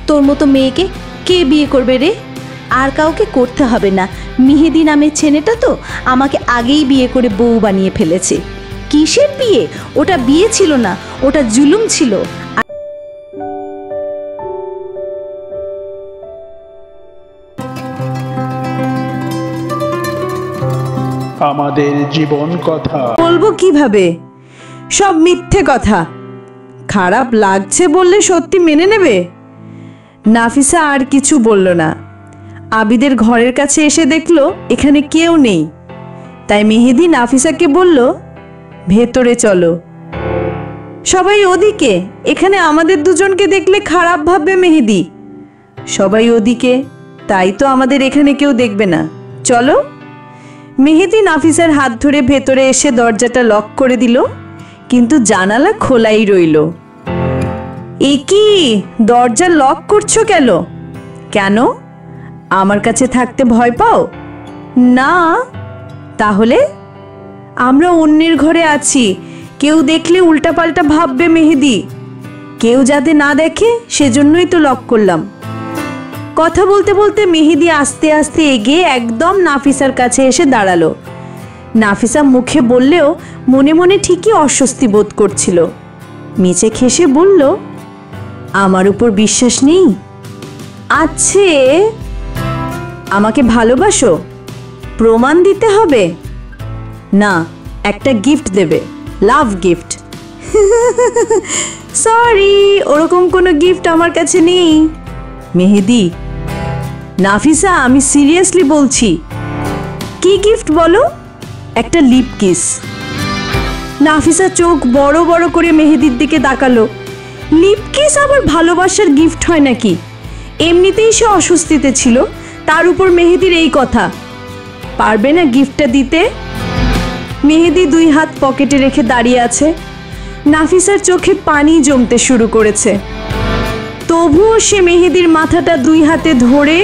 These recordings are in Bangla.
তোর মতো মেয়েকে কে বিয়ে করবে রে? আর কাউকে করতে হবে না। মেহেদি নামের ছেলেটা তো আমাকে আগেই বিয়ে করে বউ বানিয়ে ফেলেছে। কিসের বিয়ে? ওটা বিয়ে ছিল না, ওটা জুলুম ছিল। আমাদের জীবন কথা বলবো কিভাবে? সব মিথ্যে কথা। খারাপ লাগছে বললে সত্যি মেনে নেবে? নাফিসা আর কিছু বলল না। আবিদের ঘরের কাছে এসে দেখলো এখানে কেউ নেই। তাই মেহেদি নাফিসাকে বলল, ভেতরে চলো। সবাই ওদিকে, এখানে আমাদের দুজনকে দেখলে খারাপ ভাববে মেহেদি। সবাই ওদিকে, তাই তো আমাদের এখানে কেউ দেখবে না। চলো। মেহেদি নাফিসার হাত ধরে ভেতরে এসে দরজাটা লক করে দিল, কিন্তু জানালা খোলাই রইল। এ কি, দরজা লক করছো কেন? কেন, আমার কাছে থাকতে ভয় পাও? না। তাহলে? আমরা অন্যের ঘরে আছি, কেউ দেখলে উল্টাপাল্টা ভাববে মেহেদি। কেউ যাতে না দেখে সেজন্যই তো লক করলাম। কথা বলতে বলতে মেহেদি আস্তে আস্তে এগিয়ে একদম নাফিসার কাছে এসে দাঁড়ালো। নাফিসা মুখে বললেও মনে মনে ঠিকই অস্বস্তি বোধ করছিল। মিচে খেসে বলল, আমার উপর বিশ্বাস নেই? আছে। আমাকে ভালোবাসো? প্রমাণ দিতে হবে? না, একটা গিফট দেবে, লাভ গিফট। সরি, ওরকম কোনো গিফট আমার কাছে নেই। মেহেদি। নাফিসা, আমি সিরিয়াসলি বলছি। কি গিফট বলো? একটা লিপ কিস। নাফিসা চোখ বড় বড় করে মেহেদির দিকে তাকালো। লিপ কিস আবার ভালোবাসার গিফট হয় নাকি? এমনিতেই সে অস্বস্তিতে ছিল, তার উপর মেহেদির এই কথা। পারবে না গিফটটা দিতে? মেহেদি দুই হাত পকেটে রেখে দাঁড়িয়ে আছে। নাফিসার চোখে পানি জমতে শুরু করেছে। তবুও সে মেহেদির মাথাটা দুই হাতে ধরে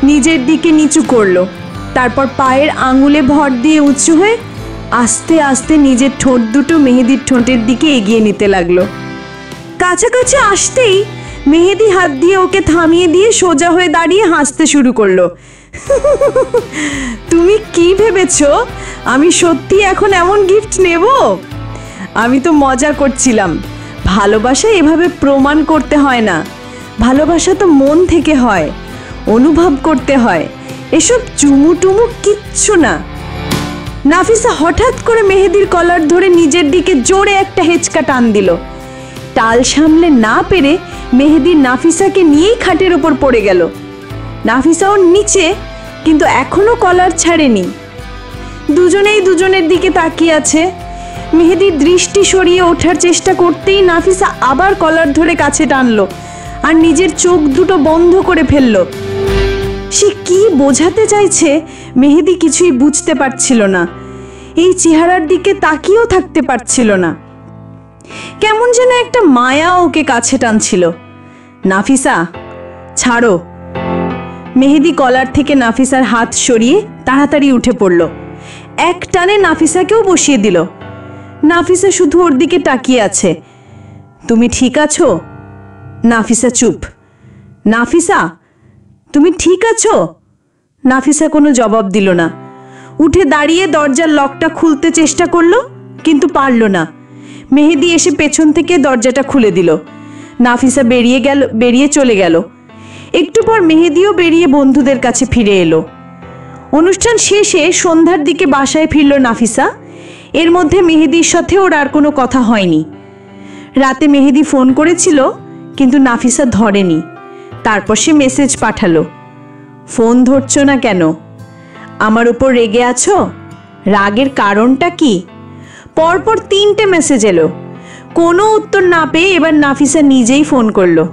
নিজের দিকে নিচু করলো। তারপর পায়ের আঙুলে ভর দিয়ে উঁচু হয়ে আস্তে আস্তে নিজের ঠোঁট দুটো মেহেদির ঠোঁটের দিকে এগিয়ে নিতে লাগলো। কাছাকাছি আসতেই মেহেদি হাত দিয়ে ওকে থামিয়ে দিয়ে সোজা হয়ে দাঁড়িয়ে হাসতে শুরু করলো। তুমি কি ভেবেছো আমি সত্যি এখন এমন গিফট নেব? আমি তো মজা করছিলাম। ভালোবাসা এভাবে প্রমাণ করতে হয় না, ভালোবাসা তো মন থেকে হয়, অনুভব করতে হয়। এসব চুমু টুমু কিচ্ছু না। নাফিসা হঠাৎ করে মেহেদির কলার ধরে নিজের দিকে জোরে একটা হেঁচকা টান দিল। টাল সামলে না পেরে মেহেদি নাফিসাকে নিয়েই খাটের ওপর পড়ে গেল। নাফিসা ওর নিচে, কিন্তু এখনো কলার ছাড়েনি। দুজনেই দুজনের দিকে তাকিয়ে আছে। মেহেদির দৃষ্টি সরিয়ে ওঠার চেষ্টা করতেই নাফিসা আবার কলার ধরে কাছে টানলো আর নিজের চোখ দুটো বন্ধ করে ফেলল। সে কি বোঝাতে চাইছে মেহেদি কিছুই বুঝতে পারছিল না। এই চেহারার দিকে তাকিয়েও থাকতে পারছিল না। কেমন যেন একটা মায়া ওকে কাছে টানছিল। নাফিসা, ছাড়ো। মেহেদি কলার থেকে নাফিসার হাত সরিয়ে তাড়াতাড়ি উঠে পড়ল। এক টানে নাফিসাকেও বসিয়ে দিল। নাফিসা শুধু ওর দিকে তাকিয়ে আছে। তুমি ঠিক আছো? নাফিসা চুপ। নাফিসা, তুমি ঠিক আছো? নাফিসা কোনো জবাব দিল না। উঠে দাঁড়িয়ে দরজার লকটা খুলতে চেষ্টা করলো, কিন্তু পারল না। মেহেদি এসে পেছন থেকে দরজাটা খুলে দিল। নাফিসা বেরিয়ে চলে গেল। একটু পর মেহেদিও বেরিয়ে বন্ধুদের কাছে ফিরে এলো। অনুষ্ঠান শেষে সন্ধ্যার দিকে বাসায় ফিরল নাফিসা। এর মধ্যে মেহেদির সাথে ওর আর কোনো কথা হয়নি। রাতে মেহেদি ফোন করেছিল, কিন্তু নাফিসা ধরেনি। তারপর সে মেসেজ পাঠালো, ফোন ধরছো না কেন? আমার উপর রেগে আছো? রাগের কারণটা কি? পরপর 3টে মেসেজ এলো। কোনো উত্তর না পেয়ে এবার নাফিসা নিজেই ফোন করলো।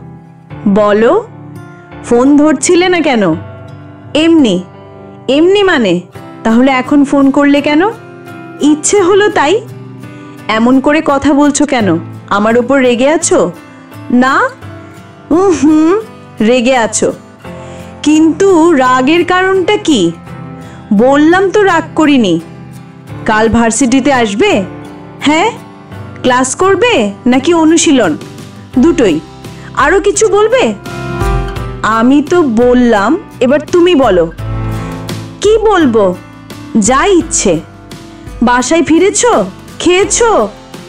বলো, ফোন ধরছিলে না কেন? এমনি। এমনি মানে? তাহলে এখন ফোন করলে কেন? ইচ্ছে হলো তাই। এমন করে কথা বলছো কেন? আমার উপর রেগে আছো? না। রেগে আছো, কিন্তু রাগের কারণটা কি? বললাম তো রাগ করিনি। কাল ভার্সিটিতে আসবে? হ্যাঁ। ক্লাস করবে নাকি অনুশীলন? দুটোই। আরো কিছু বলবে? আমি তো বললাম, এবার তুমি বলো। কি বলবো? যা ইচ্ছে। বাসায় ফিরেছো, খেয়েছো,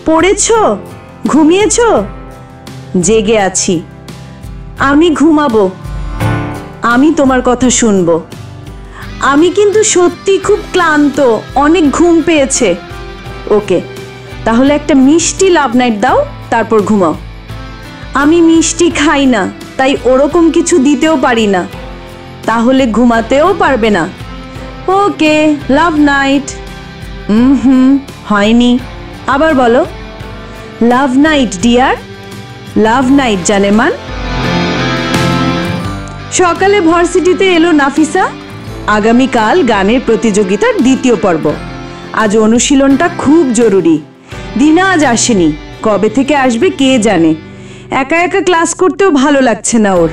পড়েছো, ঘুমিয়েছো? জেগে আছি। আমি ঘুমাবো। আমি তোমার কথা শুনবো। আমি কিন্তু সত্যি খুব ক্লান্ত, অনেক ঘুম পেয়েছে। ওকে, তাহলে একটা মিষ্টি লাভ নাইট দাও, তারপর ঘুমাও। আমি মিষ্টি খাই না, তাই ওরকম কিছু দিতেও পারি না। তাহলে ঘুমাতেও পারবে না। ওকে, লাভ নাইট। হয়নি। আবার বলো, লাভ নাইট ডিয়ার, লাভ নাইট জানেমান। সকালে ভার্সিটিতে এলো নাফিসা। আগামীকাল গানের প্রতিযোগিতার দ্বিতীয় পর্ব। আজ অনুশীলনটা খুব জরুরি। দিনা আজ আসেনি, কবে থেকে আসবে কে জানে। একা একা ক্লাস করতেও ভালো লাগছে না ওর।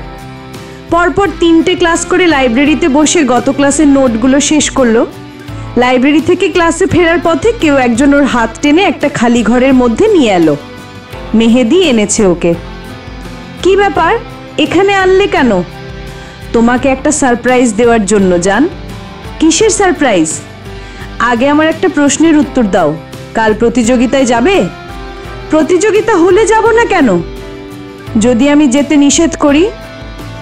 পরপর 3টে ক্লাস করে লাইব্রেরিতে বসে গত ক্লাসের নোটগুলো শেষ করলো। লাইব্রেরি থেকে ক্লাসে ফেরার পথে কেউ একজন ওর হাত টেনে একটা খালি ঘরের মধ্যে নিয়ে এলো। মেহেদি এনেছে ওকে। কি ব্যাপার, এখানে আনলে কেন? তোমাকে একটা সারপ্রাইজ দেওয়ার জন্য জান। কিসের সারপ্রাইজ? আগে আমার একটা প্রশ্নের উত্তর দাও। কাল প্রতিযোগিতায় যাবে? প্রতিযোগিতা হলে যাব না কেন? যদি আমি যেতে নিষেধ করি?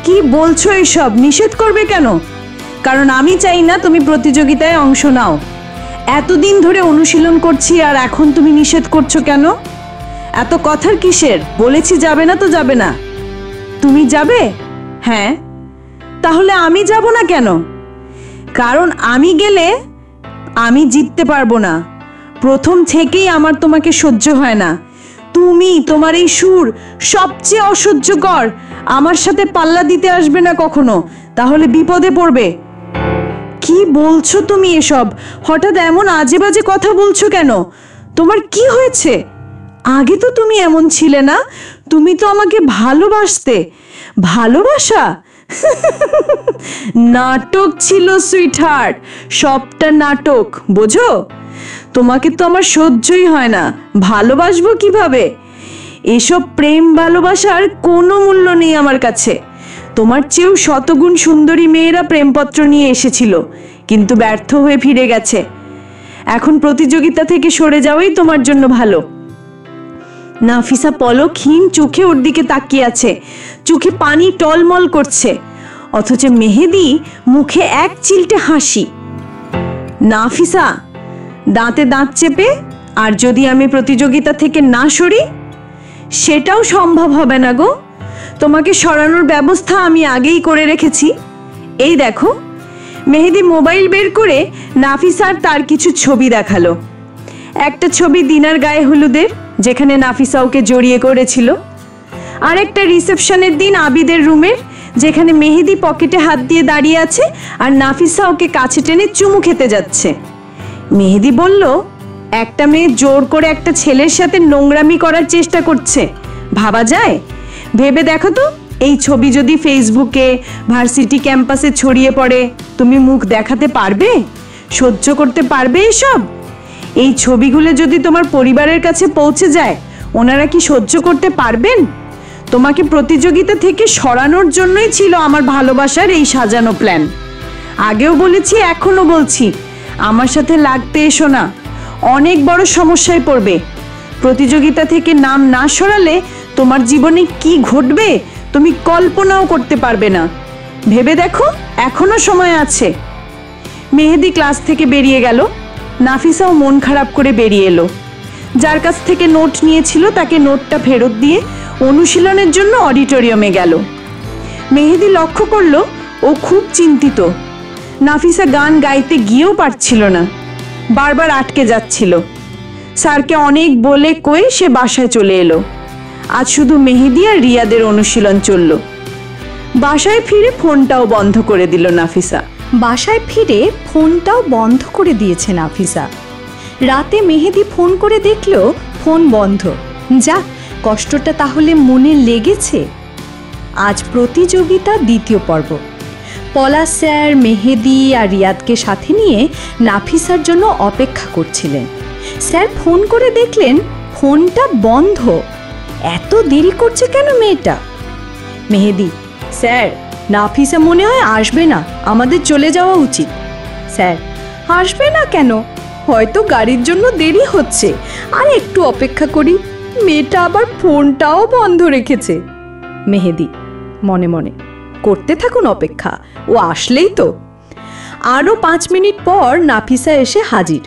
কি বলছো এসব? নিষেধ করবে কেন? কারণ আমি চাই না তুমি প্রতিযোগিতায় অংশ নাও। এতদিন ধরে অনুশীলন করছি আর এখন তুমি নিষেধ করছো কেন? এত কথার কিসের? বলেছি যাবে না তো যাবে না। তুমি যাবে? হ্যাঁ। তাহলে আমি যাব না কেন? কারণ আমি গেলে আমি জিততে পারবো না। প্রথম থেকেই আমার তোমাকে সহ্য হয় না। তুমি, তোমার এই সুর সবচেয়ে অসহ্যকর। আমার সাথে পাল্লা দিতে আসবে না কখনো, তাহলে বিপদে পড়বে। কি বলছো তুমি এসব? হঠাৎ এমন আজে বাজে কথা বলছো কেন? তোমার কি হয়েছে? আগে তো তুমি এমন ছিলে না। তুমি তো আমাকে ভালোবাসতে। ভালোবাসা? নাটক ছিল সুইটহার্ট, সবটা নাটক, বোঝো? তোমাকে তো আমার সহ্যই হয় না। ভালোবাসবো কিভাবে? এসব প্রেম ভালোবাসার কোনো মূল্য নেই আমার কাছে। তোমার চেয়েও শতগুণ সুন্দরী মেয়েরা প্রেমপত্র নিয়ে এসেছিল, কিন্তু ব্যর্থ হয়ে ফিরে গেছে। এখন প্রতিযোগিতা থেকে সরে যাওয়াই তোমার জন্য ভালো। নাফিসা পলকহীন চোখে ওর দিকে তাকিয়ে আছে। চোখে পানি টলমল করছে, অথচ মেহেদি মুখে এক চিলটে হাসি। নাফিসা, দাঁতে দাঁত চেপে, আর যদি আমি প্রতিযোগিতা থেকে না সরি? সেটাও সম্ভব হবে না গো। তোমাকে সরানোর ব্যবস্থা আমি আগেই করে রেখেছি। এই দেখো। মেহেদি মোবাইল বের করে নাফিসার তার কিছু ছবি দেখালো। একটা ছবি দিনার গায়ে হলুদের, যেখানে নাফিসা ওকে জড়িয়ে করেছিল। আর একটা রিসেপশনের দিন আবিদের রুমের, যেখানে মেহেদি পকেটে হাত দিয়ে দাঁড়িয়ে আছে আর নাফিসা ওকে কাছে টেনে চুমু খেতে যাচ্ছে। মেহেদি বলল, একটা মেয়ে জোর করে একটা ছেলের সাথে নোংরামি করার চেষ্টা করছে। ভাবা যায়? ভেবে দেখো তো, এই ছবি যদি ফেসবুকে, ভার্সিটি ক্যাম্পাসে ছড়িয়ে পড়ে, তুমি মুখ দেখাতে পারবে? সহ্য করতে পারবে এসব? এই ছবিগুলো যদি তোমার পরিবারের কাছে পৌঁছে যায়, ওনারা কি সহ্য করতে পারবেন? তোমাকে প্রতিযোগিতা থেকে সরানোর জন্যই ছিল আমার ভালোবাসার এই সাজানো প্ল্যান। আগেও বলেছি, এখনো বলছি, আমার সাথে লাগতে এসো না। অনেক বড় সমস্যায় পড়বে। প্রতিযোগিতা থেকে নাম না সরালে তোমার জীবনে কি ঘটবে তুমি কল্পনাও করতে পারবে না। ভেবে দেখো, এখনো সময় আছে। মেহেদি ক্লাস থেকে বেরিয়ে গেল। নাফিসাও মন খারাপ করে বেরিয়ে এলো। যার কাছ থেকে নোট নিয়েছিল তাকে নোটটা ফেরত দিয়ে অনুশীলনের জন্য অডিটোরিয়ামে গেল। মেহেদি লক্ষ্য করলো ও খুব চিন্তিত। নাফিসা গান গাইতে গিয়েও পারছিল না, বারবার আটকে যাচ্ছিল। স্যারকে অনেক বলে কয়ে সে বাসায় চলে এলো। আজ শুধু মেহেদি আর রিয়াদের অনুশীলন চলল। বাসায় ফিরে ফোনটাও বন্ধ করে দিল নাফিসা। বাসায় ফিরে ফোনটাও বন্ধ করে দিয়েছে নাফিসা। রাতে মেহেদি ফোন করে দেখলো ফোন বন্ধ। যাক, কষ্টটা তাহলে মনে লেগেছে। আজ প্রতিযোগিতা দ্বিতীয় পর্ব। পলাশ স্যার মেহেদি আর রিয়াদকে সাথে নিয়ে নাফিসার জন্য অপেক্ষা করছিলেন। স্যার ফোন করে দেখলেন ফোনটা বন্ধ। এত দেরি করছে কেন মেয়েটা? মেহেদি, স্যার নাফিসা মনে হয় আসবে না, আমাদের চলে যাওয়া উচিত। স্যার, আসবে না কেন? হয়তো গাড়ির জন্য দেরি হচ্ছে, আর একটু অপেক্ষা করি। মেয়েটা আবার ফোনটাও বন্ধ রেখেছে। মেহেদি মনে মনে, করতে থাকুন অপেক্ষা, ও আসলেই তো। আরও 5 মিনিট পর নাফিসা এসে হাজির।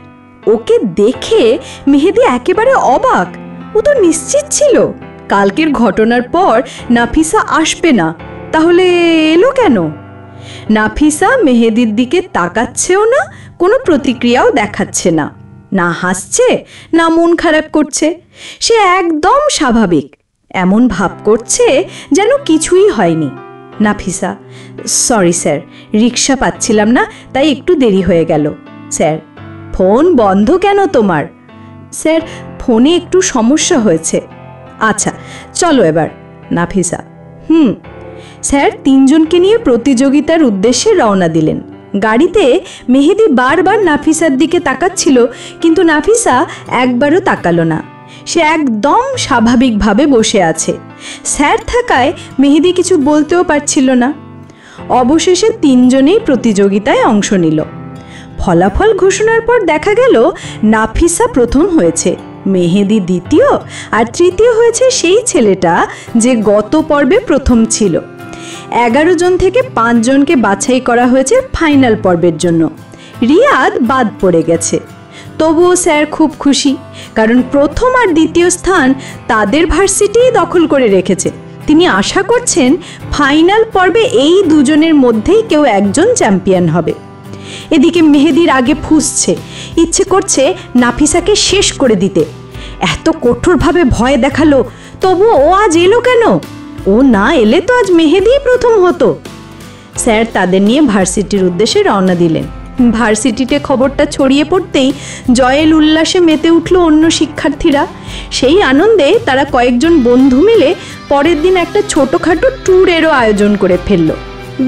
ওকে দেখে মেহেদি একেবারে অবাক। ও তো নিশ্চিত ছিল কালকের ঘটনার পর নাফিসা আসবে না, তাহলে এলো কেন? নাফিসা মেহেদির দিকে তাকাচ্ছেও না, কোনো প্রতিক্রিয়াও দেখাচ্ছে না, না হাসছে না মন খারাপ করছে। সে একদম স্বাভাবিক, এমন ভাব করছে যেন কিছুই হয়নি। নাফিসা, সরি স্যার, রিক্সা পাচ্ছিলাম না, তাই একটু দেরি হয়ে গেল। স্যার, ফোন বন্ধ কেন তোমার? স্যার, ফোনে একটু সমস্যা হয়েছে। আচ্ছা চলো এবার। নাফিসা, স্যার 3 জনকে নিয়ে প্রতিযোগিতার উদ্দেশ্যে রওনা দিলেন। গাড়িতে মেহেদি বারবার নাফিসার দিকে তাকাচ্ছিল, কিন্তু নাফিসা একবারও তাকালো না। সে একদম স্বাভাবিকভাবে বসে আছে। স্যার থাকায় মেহেদি কিছু বলতেও পারছিল না। অবশেষে 3 জনেই প্রতিযোগিতায় অংশ নিল। ফলাফল ঘোষণার পর দেখা গেল নাফিসা প্রথম হয়েছে, মেহেদি দ্বিতীয়, আর তৃতীয় হয়েছে সেই ছেলেটা যে গত পর্বে প্রথম ছিল। 11 জন থেকে 5 জনকে বাছাই করা হয়েছে ফাইনাল পর্বের জন্য। রিয়াদ বাদ পড়ে গেছে। তবুও স্যার খুব খুশি, কারণ প্রথম আর দ্বিতীয় স্থান তাদের ভার্সিটিই দখল করে রেখেছে। তিনি আশা করছেন ফাইনাল পর্বে এই 2 জনের মধ্যেই কেউ একজন চ্যাম্পিয়ন হবে। এদিকে মেহেদির আগে ফুঁসছে, ইচ্ছে করছে নাফিসাকে শেষ করে দিতে। এত কঠোরভাবে ভয় দেখালো, তবু ও আজ এলো কেন? ও না এলে তো আজ মেহেদিই প্রথম হতো। স্যার তাদের নিয়ে ভার্সিটির উদ্দেশ্যে রওনা দিলেন। ভার্সিটিতে খবরটা ছড়িয়ে পড়তেই জয়ের উল্লাসে মেতে উঠল অন্য শিক্ষার্থীরা। সেই আনন্দে তারা কয়েকজন বন্ধু মিলে পরের দিন একটা ছোটোখাটো ট্যুরেরও আয়োজন করে ফেলল।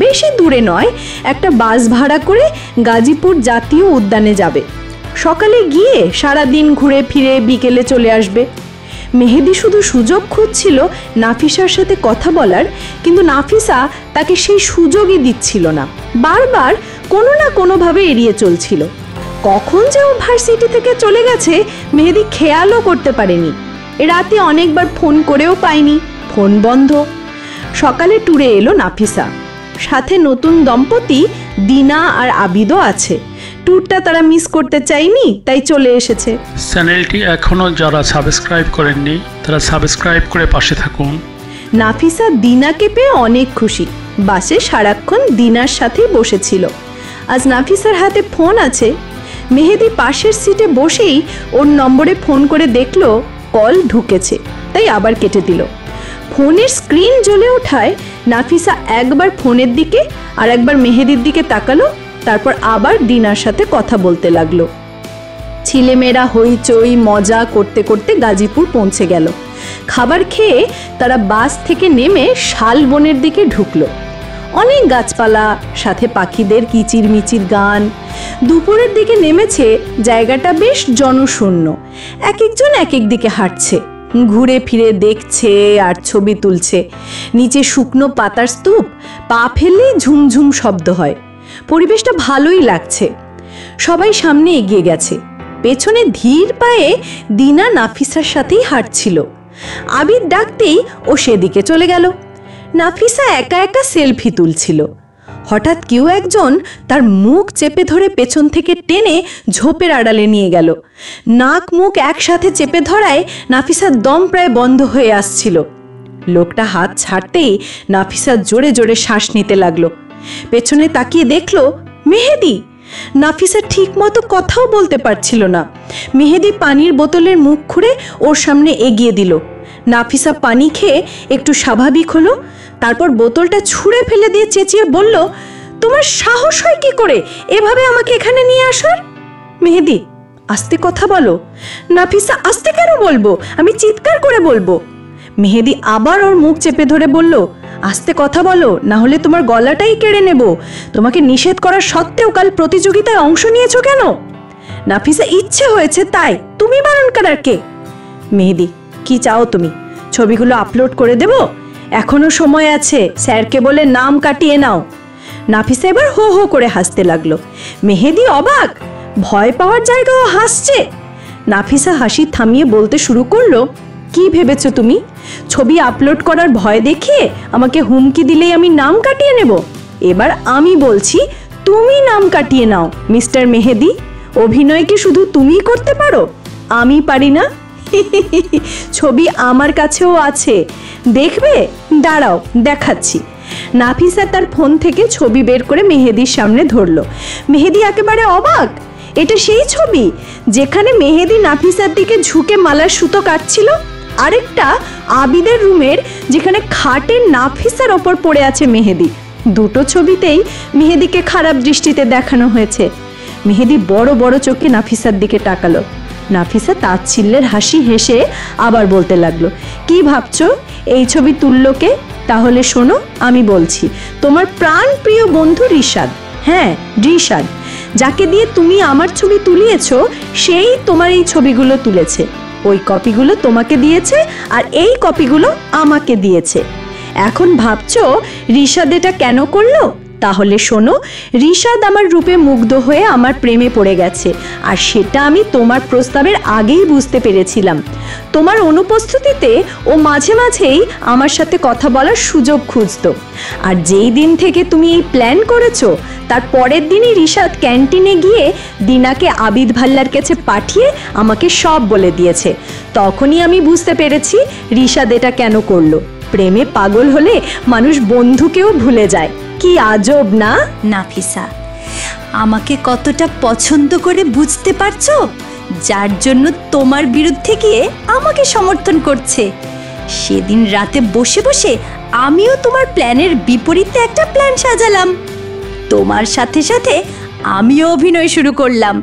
বেশি দূরে নয়, একটা বাস ভাড়া করে গাজীপুর জাতীয় উদ্যানে যাবে। সকালে গিয়ে সারাদিন ঘুরে ফিরে বিকেলে চলে আসবে। মেহেদি শুধু সুযোগ খুঁজছিল নাফিসার সাথে কথা বলার, কিন্তু নাফিসা তাকে সেই সুযোগই দিচ্ছিল না। বারবার কোনো না কোনোভাবে এড়িয়ে চলছিল। কখন যে ও ভার্সিটি থেকে চলে গেছে মেহেদি খেয়ালও করতে পারেনি। রাতে অনেকবার ফোন করেও পায়নি, ফোন বন্ধ। সকালে ট্যুরে এলো নাফিসা, সাথে নতুন দম্পতি দিনা আর আবিদও আছে। ট্যুরটা তারা মিস করতে চায়নি, তাই চলে এসেছে। চ্যানেলটি এখনও যারা সাবস্ক্রাইব করেননি তারা সাবস্ক্রাইব করে পাশে থাকুন। নাফিসা দিনাকে পেয়ে অনেক খুশি। বাসে সারাক্ষণ দিনার সাথেই বসেছিল। আজ নাফিসার হাতে ফোন আছে। মেহেদি পাশের সিটে বসেই ওর নম্বরে ফোন করে দেখলো কল ঢুকেছে, তাই আবার কেটে দিল। ফোনের স্ক্রিন জ্বলে ওঠায় নাফিসা একবার ফোনের দিকে আর একবার মেহেদির দিকে তাকালো, তারপর আবার দিনার সাথে কথা বলতে লাগলো। ছেলেমেয়েরা হইচই মজা করতে করতে গাজীপুর পৌঁছে গেল। খাবার খেয়ে তারা বাস থেকে নেমে শালবনের দিকে ঢুকলো। অনেক গাছপালা, সাথে পাখিদের কিচিরমিচির গান। দুপুরের দিকে নেমেছে, জায়গাটা বেশ জনশূন্য। এক একজন এক এক দিকে হাঁটছে, ঘুরে ফিরে দেখছে আর ছবি তুলছে। নিচে শুকনো পাতার স্তূপ, পা ফেললেই ঝুমঝুম শব্দ হয়। পরিবেশটা ভালোই লাগছে। সবাই সামনে এগিয়ে গেছে। পেছনে ধীর পায়ে দিনা নাফিসার সাথেই হাঁটছিল। আবিদ ডাকতেই ও সেদিকে চলে গেল। নাফিসা একা একা সেলফি তুলছিল। হঠাৎ কেউ একজন তার মুখ চেপে ধরে পেছন থেকে টেনে ঝোপের আড়ালে নিয়ে গেল। নাক মুখ একসাথে চেপে ধরায় নাফিসার দম প্রায় বন্ধ হয়ে আসছিল। লোকটা হাত ছাড়তেই নাফিসা জোরে জোরে শ্বাস নিতে লাগলো। পেছনে তাকিয়ে দেখলো মেহেদি। নাফিসা ঠিক মতো কথাও বলতে পারছিল না। মেহেদি পানির বোতলের মুখ খুঁড়ে ওর সামনে এগিয়ে দিল। নাফিসা পানি খেয়ে একটু স্বাভাবিক হলো, তারপর বোতলটা ছুঁড়ে ফেলে দিয়ে চেঁচিয়ে বলল, তোমার সাহস হয় কি করে এভাবে আমাকে এখানে নিয়ে আসার? মেহেদি, আস্তে কথা বলো। নাফিসা, আস্তে কেন বলবো, আমি চিৎকার করে বলবো। মেহেদি আবার ওর মুখ চেপে ধরে বলল, আস্তে কথা বলো, না হলে তোমার গলাটাই কেড়ে নেব। তোমাকে নিষেধ করার সত্ত্বেও কাল প্রতিযোগিতায় অংশ নিয়েছো কেন? নাফিসা, ইচ্ছে হয়েছে তাই, তুমি বারণ করার কে? মেহেদি, কি চাও তুমি? ছবিগুলো আপলোড করে দেব? এখনো সময় আছে, স্যারকে বলে নাম কাটিয়ে নাও। নাফিসা এবার হো হো করে হাসতে লাগলো। মেহেদি অবাক, ভয় পাওয়ার জায়গাও হাসছে। নাফিসা হাসি থামিয়ে বলতে শুরু করলো, কি ভেবেছো তুমি? ছবি আপলোড করার ভয় দেখিয়ে আমাকে হুমকি দিলেই আমি নাম কাটিয়ে নেব? এবার আমি বলছি, তুমি নাম কাটিয়ে নাও মিস্টার মেহেদি। অভিনয় কি শুধু তুমিই করতে পারো, আমি পারি না? ছবি আমার কাছেও আছে, দেখবে? দাঁড়াও, দেখাচ্ছি। নাফিসা তার ফোন থেকে ছবি বের করে মেহেদির সামনে ধরলো। মেহেদি একেবারে অবাক। এটা সেই ছবি যেখানে মেহেদি নাফিসার দিকে ঝুঁকে মালার সুতো কাটছিল, আরেকটা আবিদের রুমের যেখানে খাটে নাফিসার ওপর পড়ে আছে মেহেদি। দুটো ছবিতেই মেহেদিকে খারাপ দৃষ্টিতে দেখানো হয়েছে। মেহেদি বড় বড় চোখে নাফিসার দিকে তাকালো। নাফিসা তাচ্ছিল্যের হাসি হেসে আবার বলতে লাগলো, কি ভাবছো এই ছবি তুললো কে? তাহলে শোনো, আমি বলছি, তোমার প্রাণ প্রিয় বন্ধু রিশাদ। হ্যাঁ, রিশাদ, যাকে দিয়ে তুমি আমার ছবি তুলিয়েছো, সেই তোমার এই ছবিগুলো তুলেছে। ওই কপিগুলো তোমাকে দিয়েছে আর এই কপিগুলো আমাকে দিয়েছে। এখন ভাবছো রিশাদ এটা কেন করলো? তাহলে শোনো, রিশাদ আমার রূপে মুগ্ধ হয়ে আমার প্রেমে পড়ে গেছে, আর সেটা আমি তোমার প্রস্তাবের আগেই বুঝতে পেরেছিলাম। তোমার অনুপস্থিতিতে ও মাঝে মাঝেই আমার সাথে কথা বলার সুযোগ খুঁজতো। আর যেই দিন থেকে তুমি এই প্ল্যান করেছো, তার পরের দিনই রিশাদ ক্যান্টিনে গিয়ে দিনাকে আবিদ ভাল্লার কাছে পাঠিয়ে আমাকে সব বলে দিয়েছে। তখনই আমি বুঝতে পেরেছি রিশাদ এটা কেন করলো। প্রেমে পাগল হলে মানুষ বন্ধুকেও ভুলে যায়। কি আজব না? নাফিসা, আমাকে কতটা পছন্দ করে বুঝতে পারছো, যার জন্য তোমার বিরুদ্ধে গিয়ে আমাকে সমর্থন করছে। সেদিন রাতে বসে বসে আমিও তোমার প্ল্যানের বিপরীতে একটা প্ল্যান সাজালাম। তোমার সাথে সাথে আমিও অভিনয় শুরু করলাম।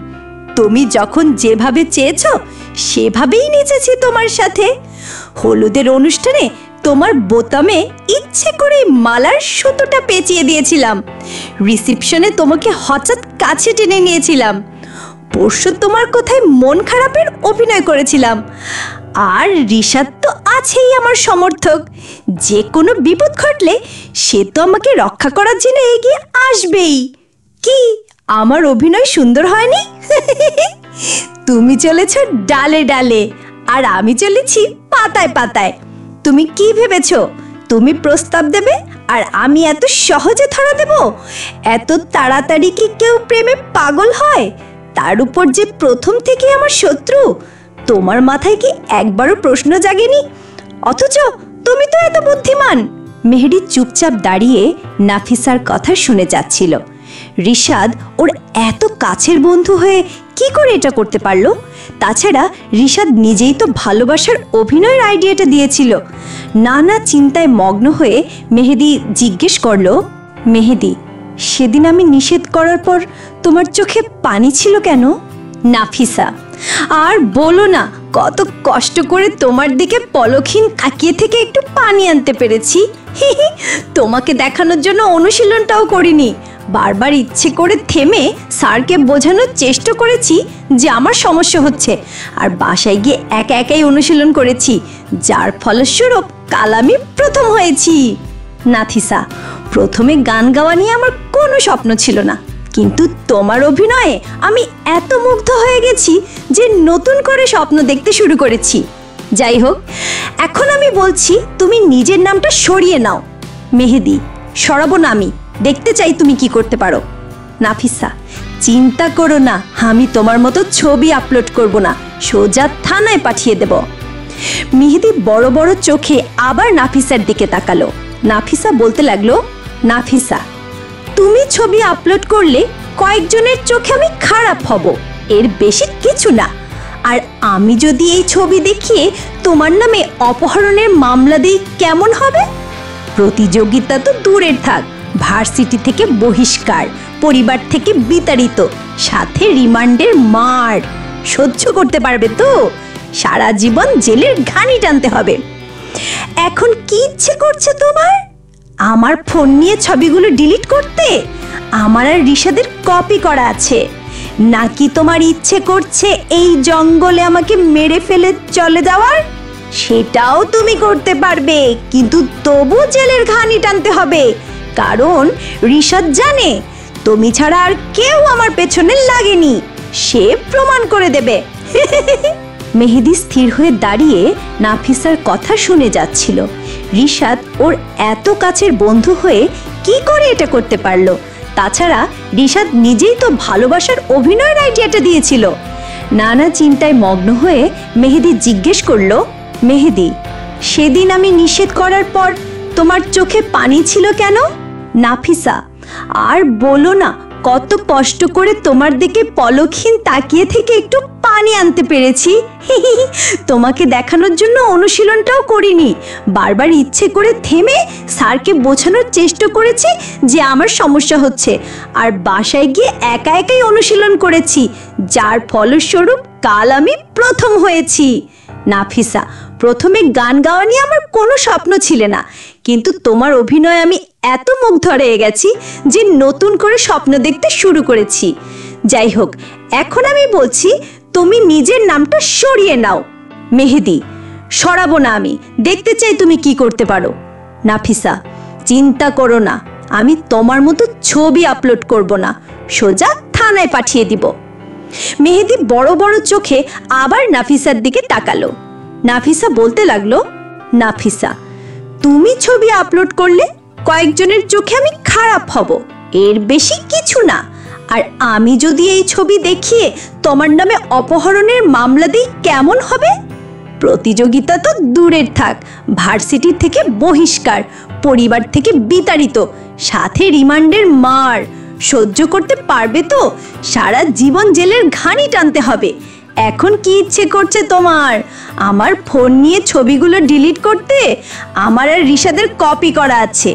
তুমি যখন যেভাবে চেয়েছো সেভাবেই নেচেছি তোমার সাথে। হলুদের অনুষ্ঠানে তোমার বোতামে ইচ্ছে করে মালার সুতোটা পেঁচিয়ে দিয়েছিলাম। রিসেপশনে তোমাকে হঠাৎ কাছে টেনে নিয়েছিলাম। পরশু তোমার কোথায় মন খারাপের অভিনয় করেছিলাম। আর রিশাদ তো আছেই আমার সমর্থক। যে কোনো বিপদ ঘটলে সে তো আমাকে রক্ষা করার জন্য এগিয়ে আসবেই। কি আমার অভিনয় সুন্দর হয়নি? তুমি চলেছ ডালে ডালে, আর আমি চলেছি পাতায় পাতায়। তুমি কি ভেবেছো তুমি প্রস্তাব দেবে আর আমি এত সহজে ধরা দেব? এত তাড়াতাড়ি কি কেউ প্রেমে পাগল হয়? তার উপর যে প্রথম থেকে আমার শত্রু। তোমার মাথায় কি একবারও প্রশ্ন জাগেনি? অথচ তুমি তো এত বুদ্ধিমান। মেহেদি চুপচাপ দাঁড়িয়ে নাফিসার কথা শুনে যাচ্ছিল। রিশাদ ওর এত কাছের বন্ধু হয়ে কি করে এটা করতে পারলো? তাছাড়া রিশাদ নিজেই তো ভালোবাসার অভিনয়ের আইডিয়াটা দিয়েছিল। নানা চিন্তায় মগ্ন হয়ে মেহেদি জিজ্ঞেস করলো, মেহেদি, সেদিন আমি নিষেধ করার পর তোমার চোখে পানি ছিল কেন? নাফিসা, আর বলো না, কত কষ্ট করে তোমার দিকে পলকহীন তাকিয়ে থেকে একটু পানি আনতে পেরেছি। তোমাকে দেখানোর জন্য অনুশীলনটাও করিনি। বারবার ইচ্ছে করে থেমে স্যারকে বোঝানোর চেষ্টা করেছি যে আমার সমস্যা হচ্ছে, আর বাসায় গিয়ে একা একাই অনুশীলন করেছি, যার ফলস্বরূপ কাল আমি প্রথম হয়েছি। নাফিসা, প্রথমে গান গাওয়া নিয়ে আমার কোনো স্বপ্ন ছিল না, কিন্তু তোমার অভিনয়ে আমি এত মুগ্ধ হয়ে গেছি যে নতুন করে স্বপ্ন দেখতে শুরু করেছি। যাই হোক, এখন আমি বলছি তুমি নিজের নামটা সরিয়ে নাও। মেহেদি, সরাবো না আমি, দেখতে চাই তুমি কি করতে পারো। নাফিসা, চিন্তা করো না, আমি তোমার মতো ছবি আপলোড করব না, সোজা থানায় পাঠিয়ে দেব। মেহেদি বড় বড় চোখে আবার নাফিসার দিকে তাকালো। নাফিসা বলতে লাগলো, নাফিসা, তুমি ছবি আপলোড করলে কয়েকজনের চোখে আমি খারাপ হব, এর বেশি কিছু না। আর আমি যদি এই ছবি দেখিয়ে তোমার নামে অপহরণের মামলা দিই কেমন হবে? প্রতিযোগিতা তো দূরের থাক, ভার্সিটি থেকে বহিষ্কার, পরিবার থেকে বিতাড়িত, সাথে রিমান্ডের মার। সহ্য করতে পারবে তো? সারা জীবন জেলের ঘানি টানতে হবে। এখন কি ইচ্ছে করছে তোমার? আমার ফোন নিয়ে ছবিগুলো ডিলিট করতে? আমার আর রিশাদের কপি করা আছে। নাকি তোমার ইচ্ছে করছে এই জঙ্গলে আমাকে মেরে ফেলে চলে যাওয়ার? সেটাও তুমি করতে পারবে, কিন্তু তবু জেলের ঘানি টানতে হবে, কারণ রিশাদ জানে তুমি ছাড়া আর কেউ আমার পেছনে লাগেনি, সে প্রমাণ করে দেবে। মেহেদি স্থির হয়ে দাঁড়িয়ে নাফিসার কথা শুনে যাচ্ছিল। রিশাদ ওর এত কাছের বন্ধু হয়ে কি করে এটা করতে পারলো? তাছাড়া রিশাদ নিজেই তো ভালোবাসার অভিনয়ের আইডিয়াটা দিয়েছিল। নানা চিন্তায় মগ্ন হয়ে মেহেদি জিজ্ঞেস করলো, মেহেদি, সেদিন আমি নিষেধ করার পর তোমার চোখে পানি ছিল কেন? নাফিসা, আর বলো না, কত কষ্ট করে তোমার দিকে পলকহীন তাকিয়ে থেকে একটু পানি আনতে পেরেছি। তোমাকে দেখানোর জন্য অনুশীলনটাও করিনি, বারবার ইচ্ছে করে থেমে স্যারকে বোঝানোর চেষ্টা করেছি যে আমার সমস্যা হচ্ছে, আর বাসায় গিয়ে একা একাই অনুশীলন করেছি, যার ফলস্বরূপ কাল আমি প্রথম হয়েছি। নাফিসা, প্রথমে গান গাওয়া নিয়ে আমার কোনো স্বপ্ন ছিল না, কিন্তু তোমার অভিনয়ে আমি এত মুগ্ধ হয়ে গেছি যে নতুন করে স্বপ্ন দেখতে শুরু করেছি। যাই হোক, এখন আমি বলছি তুমি নিজের নামটা সরিয়ে নাও। মেহেদি, সরাবো না আমি, দেখতে চাই তুমি কি করতে পারো। নাফিসা, চিন্তা করো না, আমি তোমার মতো ছবি আপলোড করব না, সোজা থানায় পাঠিয়ে দিব। মেহেদি বড় বড় চোখে আবার নাফিসার দিকে তাকালো। নাফিসা বলতে লাগলো, নাফিসা, তুমি ছবি আপলোড করলে কয়েকজনের চোখে আমি খারাপ হব, এর বেশি কিছু না। আর আমি যদি এই ছবি দেখিয়ে তোমার নামে অপহরণের মামলা দিই কেমন হবে? প্রতিযোগিতা তো দূরের থাক, ভার্সিটি থেকে বহিষ্কার, পরিবার থেকে বিতাড়িত, সাথে রিমান্ডের মার। সহ্য করতে পারবে তো? সারা জীবন জেলের ঘানি টানতে হবে। এখন কি ইচ্ছে করছে তোমার? আমার ফোন নিয়ে ছবিগুলো ডিলিট করতে? আমার আর রিশাদের কপি করা আছে,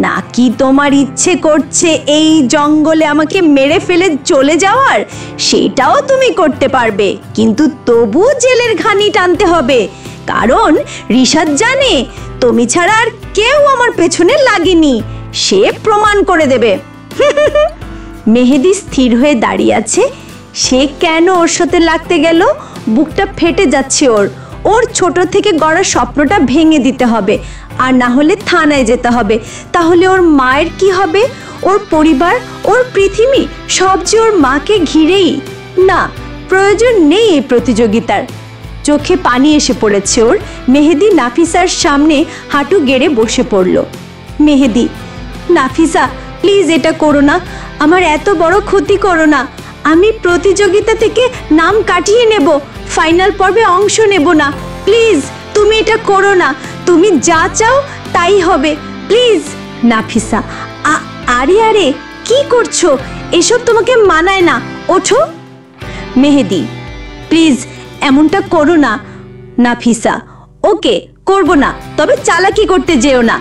নাকি তোমার ইচ্ছে করছে এই জঙ্গলে আমাকে মেরে ফেলে চলে যাওয়ার? সেটাও তুমি করতে পারবে, কিন্তু তবু জেলের ঘানি টানতে হবে, কারণ রিশাদ জানে তুমি ছাড়া আর কেউ আমার পেছনে লাগেনি, সে প্রমাণ করে দেবে। মেহেদি স্থির হয়ে দাঁড়িয়ে আছে। সে কেন ওর সাথে লাগতে গেল? বুকটা ফেটে যাচ্ছে ওর। ওর ছোট থেকে গড়া স্বপ্নটা ভেঙে দিতে হবে, আর না হলে থানায় যেতে হবে। তাহলে ওর মায়ের কি হবে? ওর পরিবার, ওর পৃথিবী, সব যে ওর মাকে ঘিরেই। না, প্রয়োজন নেই এই প্রতিযোগিতার। চোখে পানি এসে পড়েছে ওর। মেহেদি নাফিসার সামনে হাঁটু গেড়ে বসে পড়ল। মেহেদি, নাফিসা, প্লিজ এটা করো না, আমার এত বড় ক্ষতি করো না। আমি প্রতিযোগিতা থেকে নাম কাটিয়ে নেব, ফাইনাল পর্বে অংশ নেব না। প্লিজ তুমি এটা করো না, তুমি যা চাও তাই হবে, প্লিজ। নাফিসা, আরে আরে কি করছো? এসব তোমাকে মানায় না, ওঠো। মেহেদি, প্লিজ এমনটা করো না। নাফিসা, ওকে করব না, তবে চালাকি করতে যেও না।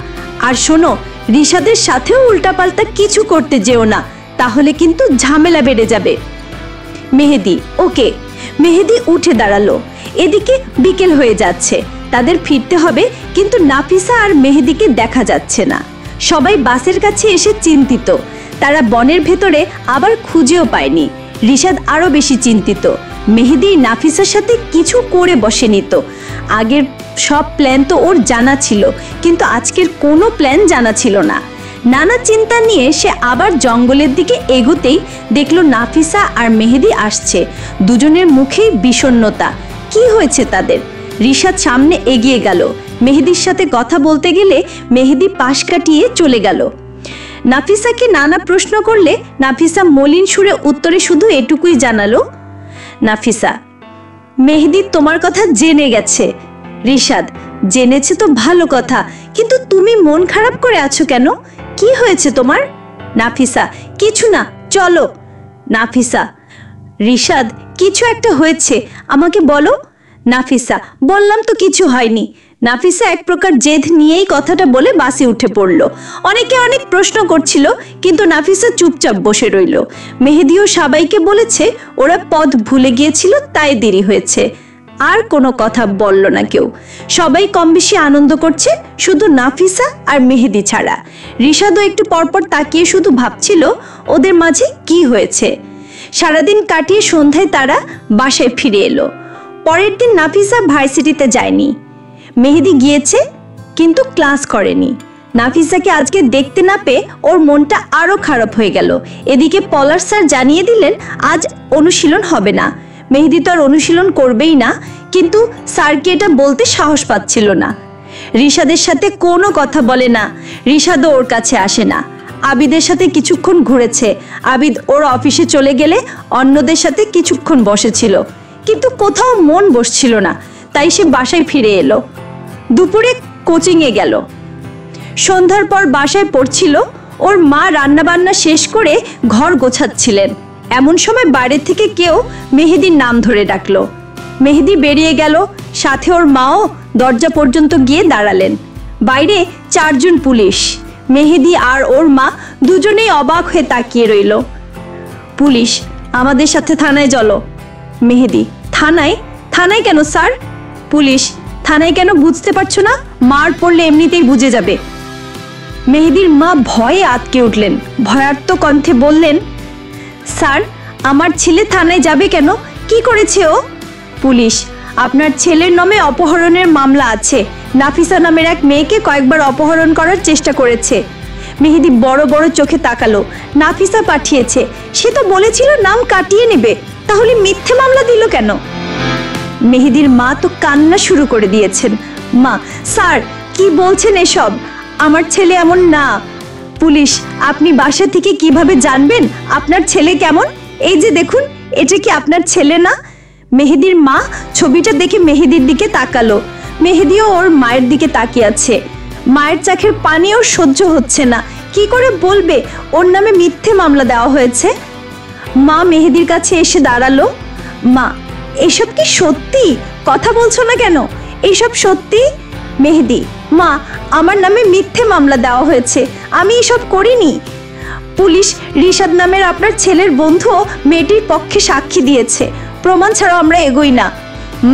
আর শোনো, রিশাদের সাথেও উল্টাপাল্টা কিছু করতে যেও না, তাহলে কিন্তু ঝামেলা বেড়ে যাবে। মেহেদি, ওকে। মেহেদি উঠে দাঁড়ালো। এদিকে বিকেল হয়ে যাচ্ছে, তাদের ফিরতে হবে, কিন্তু নাফিসা আর মেহেদিকে দেখা যাচ্ছে না। সবাই বাসের কাছে এসে চিন্তিত। তারা বনের ভেতরে আবার খুঁজেও পায়নি। রিশাদ আরো বেশি চিন্তিত। মেহেদি নাফিসার সাথে কিছু করে বসেনি তো। আগের সব প্ল্যান তো ওর জানা ছিল, কিন্তু আজকের কোনো প্ল্যান জানা ছিল না। নানা চিন্তা নিয়ে সে আবার জঙ্গলের দিকে এগোতেই দেখলো নাফিসা আর মেহেদি আসছে। দুজনের মুখেই বিষণ্ণতা। কি হয়েছে তাদের? রিশাদ সামনে এগিয়ে গেল। মেহেদির সাথে কথা বলতে গেলে মেহেদি পাশ কাটিয়ে চলে গেল। নাফিসাকে নানা প্রশ্ন করলে নাফিসা মলিন সুরে উত্তরে শুধু এটুকুই জানালো, নাফিসা, মেহেদি তোমার কথা জেনে গেছে। রিশাদ, জেনেছে তো ভালো কথা, কিন্তু তুমি মন খারাপ করে আছো কেন? কি হয়েছে তোমার? নাফিসা, কিছু না, চলো। নাফিসা, রিশাদ, কিছু একটা হয়েছে, আমাকে বলো। নাফিসা, বললাম তো কিছু হয়নি। নাফিসা এক প্রকার জেদ নিয়েই কথাটা বলে বাসে উঠে পড়ল। অনেকে অনেক প্রশ্ন করছিল, কিন্তু নাফিসা চুপচাপ বসে রইল। মেহেদিও সবাইকে বলেছে ওরা পথ ভুলে গিয়েছিল, তাই দেরি হয়েছে। আর কোনো কথা বলল না কেউ। সবাই কম বেশি আনন্দ করছে, শুধু নাফিসা আর মেহেদি ছাড়া। রিশাদও একটু পরপর তাকিয়ে শুধু ভাবছিল ওদের মাঝে কি হয়েছে। সারাদিন কাটিয়ে সন্ধ্যায় তারা বাসায় ফিরে এলো। পরের দিন নাফিসা ভার্সিটিতে যায়নি। মেহেদি গিয়েছে কিন্তু ক্লাস করেনি। নাফিসাকে আজকে দেখতে না পেয়ে ওর মনটা আরো খারাপ হয়ে গেল। এদিকে পলাশ স্যার জানিয়ে দিলেন আজ অনুশীলন হবে না। মেহেদি তো আর অনুশীলন করবেই না, কিন্তু স্যারকে এটা বলতে সাহস পাচ্ছিল না। রিশাদের সাথে কোনো কথা বলে না, রিশাদও ওর কাছে আসে না। আবিদের সাথে কিছুক্ষণ ঘুরেছে, আবিদ ওর অফিসে চলে গেলে অন্যদের সাথে কিছুক্ষণ বসেছিল, কিন্তু কোথাও মন বসছিল না, তাই সে বাসায় ফিরে এলো। দুপুরে কোচিংয়ে গেল। সন্ধ্যার পর বাসায় পড়ছিল। ওর মা রান্নাবান্না শেষ করে ঘর গোছাচ্ছিলেন, এমন সময় বাইরে থেকে কেউ মেহেদির নাম ধরে ডাকলো। মেহেদি বেরিয়ে গেল, সাথে ওর মাও দরজা পর্যন্ত গিয়ে দাঁড়ালেন। বাইরে 4 জন পুলিশ। মেহেদি আর ওর মা দুজনেই অবাক হয়ে তাকিয়ে রইল। পুলিশ, আমাদের সাথে থানায় চলো। মেহেদি, থানায়? থানায় কেন স্যার? পুলিশ, থানায় কেন বুঝতে পারছো না? মার পড়লে এমনিতেই বুঝে যাবে। মেহেদির মা ভয়ে আটকে উঠলেন, ভয়ার্ত কণ্ঠে বললেন, স্যার আমার ছেলে থানায় যাবে কেন? কি করেছে ও? পুলিশ, আপনার ছেলের নামে অপহরণের মামলা আছে। নাফিসা নামের এক মেয়েকে কয়েকবার অপহরণ করার চেষ্টা করেছে। মেহেদি বড় বড় চোখে তাকালো। নাফিসা পাঠিয়েছে, সে তো বলেছিল নাম কাটিয়ে নেবে, তাহলে মিথ্যে মামলা দিল কেন? মেহেদির মা তো কান্না শুরু করে দিয়েছেন। মা, স্যার কি বলছেন এসব? আমার ছেলে এমন না। পুলিশ, আপনি বাসা থেকে কিভাবে জানবেন আপনার ছেলে কেমন? এই যে দেখুন, এটা কি আপনার ছেলে না? মেহেদির মা ছবিটা দেখে মেহেদির দিকে তাকালো। মেহেদিও ওর মায়ের দিকে তাকিয়ে আছে। মায়ের চোখের পানি ওর সহ্য হচ্ছে না। কি করে বলবে ওর নামে মিথ্যে মামলা দেওয়া হয়েছে? মা মেহেদির কাছে এসে দাঁড়ালো। মা, এসব কি সত্যি? কথা বলছো না কেন? এসব সত্যি? মেহেদি, মা আমার নামে মিথ্যে মামলা দেওয়া হয়েছে, আমি এসব করিনি। পুলিশ, রিশাদ নামের আপনার ছেলের বন্ধু মেয়েটির পক্ষে সাক্ষী দিয়েছে, প্রমাণ ছাড়া আমরা এগোই না।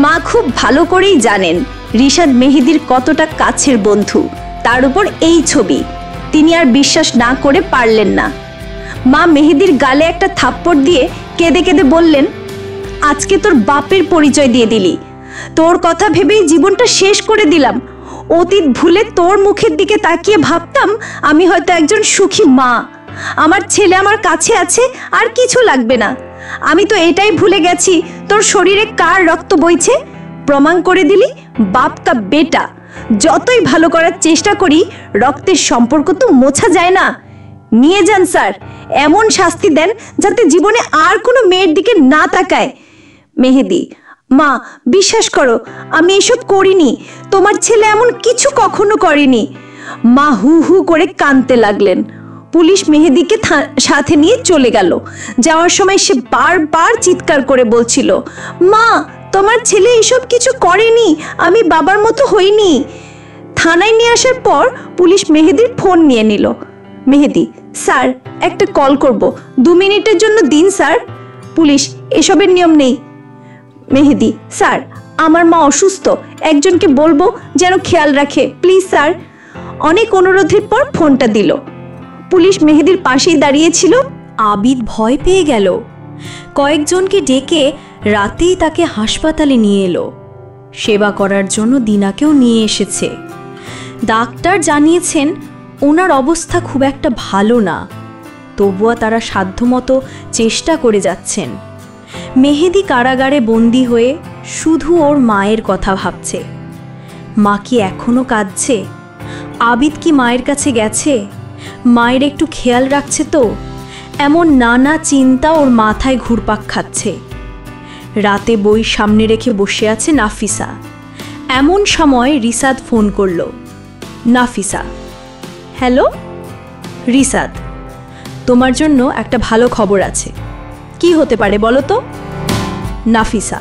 মা খুব ভালো করেই জানেন রিশাদ মেহেদির কতটা কাছের বন্ধু, তার উপর এই ছবি। তিনি আর বিশ্বাস না করে পারলেন না। মা মেহেদির গালে একটা থাপ্পড় দিয়ে কেঁদে কেঁদে বললেন, আজকে তোর বাপের পরিচয় দিয়ে দিলি। তোর কথা ভেবেই জীবনটা শেষ করে দিলাম। অতীত ভুলে তোর মুখের দিকে তাকিয়ে ভাবতাম আমি হয়তো একজন সুখী মা। আমার ছেলে আমার কাছে আছে, আর কিছু লাগবে না। আমি তো এটাই ভুলে গেছি তোর শরীরে কার রক্ত বইছে। প্রমাণ করে দিলি বাপ কা বেটা। যতই ভালো করার চেষ্টা করি, রক্তের সম্পর্ক তো মোছা যায় না। নিয়ে যান স্যার, এমন শাস্তি দেন যাতে জীবনে আর কোনো মেয়ের দিকে না তাকায়। মেহেদি, মা বিশ্বাস করো আমি এসব করিনি, তোমার ছেলে এমন কিছু কখনো করেনি। মা হু হু করে কাঁদতে লাগলেন। পুলিশ মেহেদিকে সাথে নিয়ে চলে গেল। যাওয়ার সময় সে বারবার চিৎকার করে বলছিল, মা তোমার ছেলে এসব কিছু করেনি, আমি বাবার মতো হইনি। থানায় নিয়ে আসার পর পুলিশ মেহেদির ফোন নিয়ে নিল। মেহেদি, স্যার একটা কল করব, 2 মিনিটের জন্য দিন স্যার। পুলিশ, এসবের নিয়ম নেই। মেহেদি, স্যার আমার মা অসুস্থ, একজনকে বলবো যেন খেয়াল রাখে, প্লিজ স্যার। অনেক অনুরোধের পর ফোনটা দিল। পুলিশ মেহেদির পাশেই দাঁড়িয়েছিল। আবিদ ভয় পেয়ে গেল। কয়েকজনকে ডেকে রাতেই তাকে হাসপাতালে নিয়ে এলো। সেবা করার জন্য দিনাকেও নিয়ে এসেছে। ডাক্তার জানিয়েছেন ওনার অবস্থা খুব একটা ভালো না, তবুও তারা সাধ্যমতো চেষ্টা করে যাচ্ছেন। মেহেদি কারাগারে বন্দি হয়ে শুধু ওর মায়ের কথা ভাবছে। মা কি এখনো কাঁদছে? আবিদ কি মায়ের কাছে গেছে? মায়ের একটু খেয়াল রাখছে তো? এমন নানা চিন্তা ওর মাথায় ঘুরপাক খাচ্ছে। রাতে বই সামনে রেখে বসে আছে নাফিসা। এমন সময় রিশাদ ফোন করলো। নাফিসা, হ্যালো রিশাদ, তোমার জন্য একটা ভালো খবর আছে। কি হতে পারে বলো তো? নাফিসা,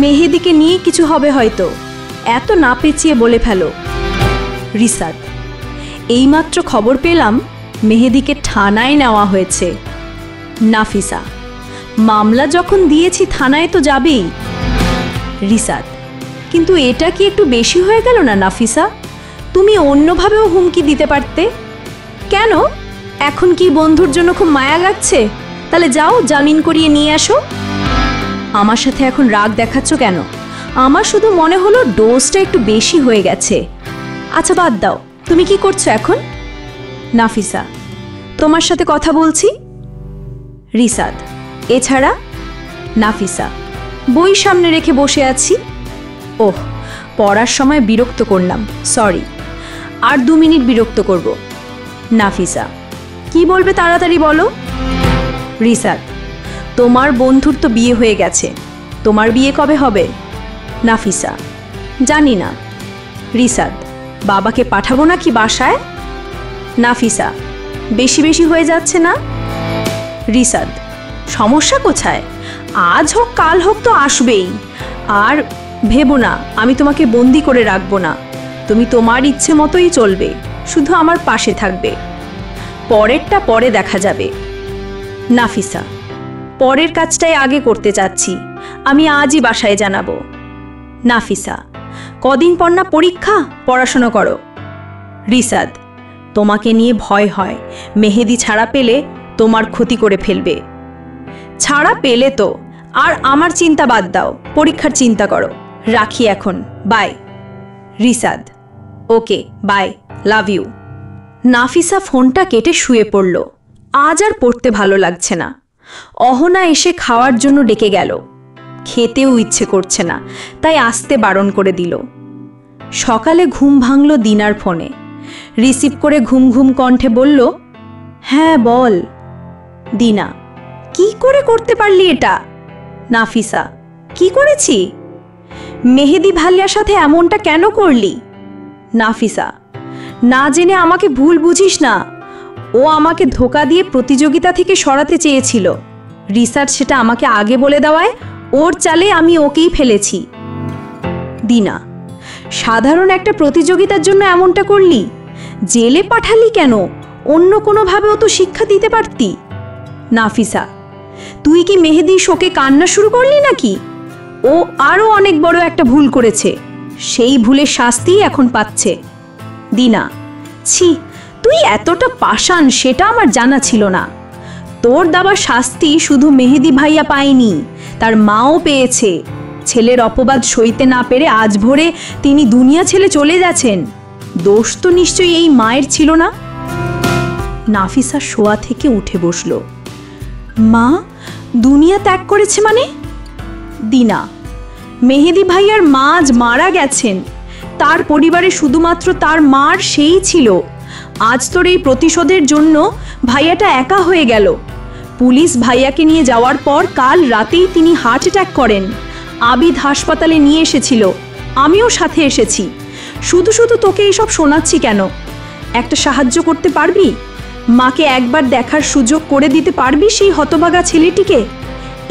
মেহেদিকে নিয়ে কিছু হবে হয়তো, এত না পেঁচিয়ে বলে ফেলো। রিশাদ, এইমাত্র খবর পেলাম মেহেদিকে থানায় নেওয়া হয়েছে। নাফিসা, মামলা যখন দিয়েছি থানায় তো যাবেই। রিশাদ, কিন্তু এটা কি একটু বেশি হয়ে গেল না নাফিসা? তুমি অন্যভাবেও হুমকি দিতে পারতে। কেন? এখন কি বন্ধুর জন্য খুব মায়া লাগছে? তাহলে যাও জামিন করিয়ে নিয়ে আসো। আমার সাথে এখন রাগ দেখাচ্ছ কেন? আমার শুধু মনে হলো ডোজটা একটু বেশি হয়ে গেছে। আচ্ছা বাদ দাও, তুমি কি করছো এখন? নাফিসা, তোমার সাথে কথা বলছি। রিসাদ, এছাড়া? নাফিসা, বই সামনে রেখে বসে আছি। ওহ, পড়ার সময় বিরক্ত করলাম, সরি। আর 2 মিনিট বিরক্ত করব। নাফিসা, কি বলবে তাড়াতাড়ি বলো। রিসাদ, তোমার বন্ধুর তো বিয়ে হয়ে গেছে, তোমার বিয়ে কবে হবে? নাফিসা, জানি না। রিসাদ, বাবাকে পাঠাবো নাকি বাসায়? নাফিসা, বেশি বেশি হয়ে যাচ্ছে না? রিসাদ, সমস্যা কোথায়? আজ হোক কাল হোক তো আসবেই। আর ভেবো না আমি তোমাকে বন্দি করে রাখবো না, তুমি তোমার ইচ্ছে মতোই চলবে, শুধু আমার পাশে থাকবে। পরেরটা পরে দেখা যাবে। নাফিসা, পরের কাজটাই আগে করতে চাচ্ছি, আমি আজই বাসায় জানাবো। নাফিসা, কদিন পর না পরীক্ষা, পড়াশোনা করো। রিসাদ, তোমাকে নিয়ে ভয় হয়, মেহেদি ছাড়া পেলে তোমার ক্ষতি করে ফেলবে। ছাড়া পেলে তো, আর আমার চিন্তা বাদ দাও, পরীক্ষার চিন্তা করো। রাখি এখন, bye. Risad, okay bye, love you. Nafisa ফোনটা কেটে শুয়ে পড়ল। আজ আর পড়তে ভালো লাগছে না। অহনা এসে খাওয়ার জন্য ডেকে গেল। খেতেও ইচ্ছে করছে না, তাই আসতে বারণ করে দিল। সকালে ঘুম ভাঙল দিনার ফোনে। রিসিভ করে ঘুম ঘুম কণ্ঠে বলল, হ্যাঁ বল। দিনা, কি করে করতে পারলি এটা? নাফিসা, কি করেছি? মেহেদি ভাইয়ার সাথে এমনটা কেন করলি? নাফিসা, না জেনে আমাকে ভুল বুঝিস না, ও আমাকে ধোকা দিয়ে প্রতিযোগিতা থেকে সরাতে চেয়েছিল। রিসার্চ সেটা আমাকে আগে বলে দেওয়ায় ওর চালে আমি ওকেই ফেলেছি। দিনা, সাধারণ একটা প্রতিযোগিতার জন্য এমনটা করলি? জেলে পাঠালি কেন? অন্য কোনোভাবেও তো শিক্ষা দিতে পারতি। নাফিসা, তুই কি মেহেদি শোকে কান্না শুরু করলি নাকি? ও আরও অনেক বড় একটা ভুল করেছে, সেই ভুলের শাস্তি এখন পাচ্ছে। দিনা, ছি, তুই এতটা পাষাণ সেটা আমার জানা ছিল না। তোর দেওয়ার শাস্তি শুধু মেহেদি ভাইয়া পায়নি, তার মাও পেয়েছে। ছেলের অপবাদ সইতে না পেরে আজ ভোরে তিনি দুনিয়া ছেড়ে চলে যাচ্ছেন। দোষ তো নিশ্চয়ই এই মায়ের ছিল না। নাফিসা শোয়া থেকে উঠে বসল। মা দুনিয়া ত্যাগ করেছে মানে? দিনা, মেহেদি ভাইয়ার মা আজ মারা গেছেন। তার পরিবারে শুধুমাত্র তার মার সেই ছিল। আজ তোর এই প্রতিশোধের জন্য ভাইয়াটা একা হয়ে গেল। পুলিশ ভাইয়াকে নিয়ে যাওয়ার পর কাল রাতেই তিনি হার্ট অ্যাটাক করেন। আবিদ হাসপাতালে নিয়ে এসেছিল, আমিও সাথে এসেছি। শুধু শুধু তোকে এইসব শোনাচ্ছি কেন? একটা সাহায্য করতে পারবি? মাকে একবার দেখার সুযোগ করে দিতে পারবি সেই হতভাগা ছেলেটিকে?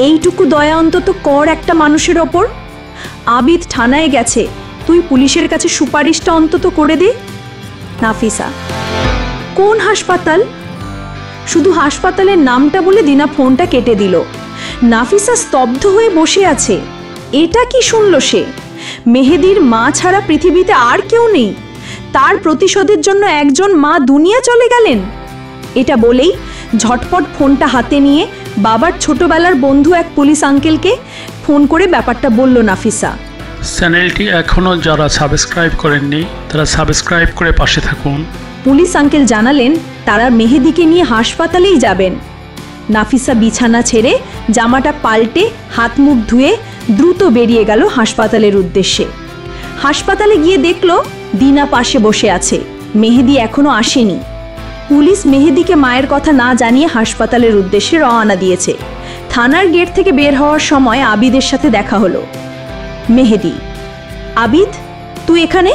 এইটুকু দয়া অন্তত কর একটা মানুষের ওপর। আবিদ থানায় গেছে, তুই পুলিশের কাছে সুপারিশটা অন্তত করে দে। নাফিসা, কোন হাসপাতাল? শুধু হাসপাতালের নামটা বলে দিনা ফোনটা কেটে দিল। নাফিসা স্তব্ধ হয়ে বসে আছে। এটা কি শুনল সে? মেহেদির মা ছাড়া পৃথিবীতে আর কেউ নেই, তার প্রতিশোধের জন্য একজন মা দুনিয়া চলে গেলেন। এটা বলেই ঝটপট ফোনটা হাতে নিয়ে বাবার ছোটবেলার বন্ধু এক পুলিশ আঙ্কেলকে ফোন করে ব্যাপারটা বলল নাফিসা। চ্যানেলটি এখনও যারা সাবস্ক্রাইব করেননি তারা সাবস্ক্রাইব করে পাশে থাকুন। পুলিশ আঙ্কেল জানালেন তারা মেহেদিকে নিয়ে হাসপাতালেই যাবেন। নাফিসা বিছানা ছেড়ে জামাটা পাল্টে হাত মুখ ধুয়ে দ্রুত বেরিয়ে গেল হাসপাতালের উদ্দেশ্যে। হাসপাতালে গিয়ে দেখল দিনা পাশে বসে আছে, মেহেদি এখনো আসেনি। পুলিশ মেহেদিকে মায়ের কথা না জানিয়ে হাসপাতালের উদ্দেশ্যে রওনা দিয়েছে। থানার গেট থেকে বের হওয়ার সময় আবিদের সাথে দেখা হলো। মেহেদি, আবিদ তুই এখানে?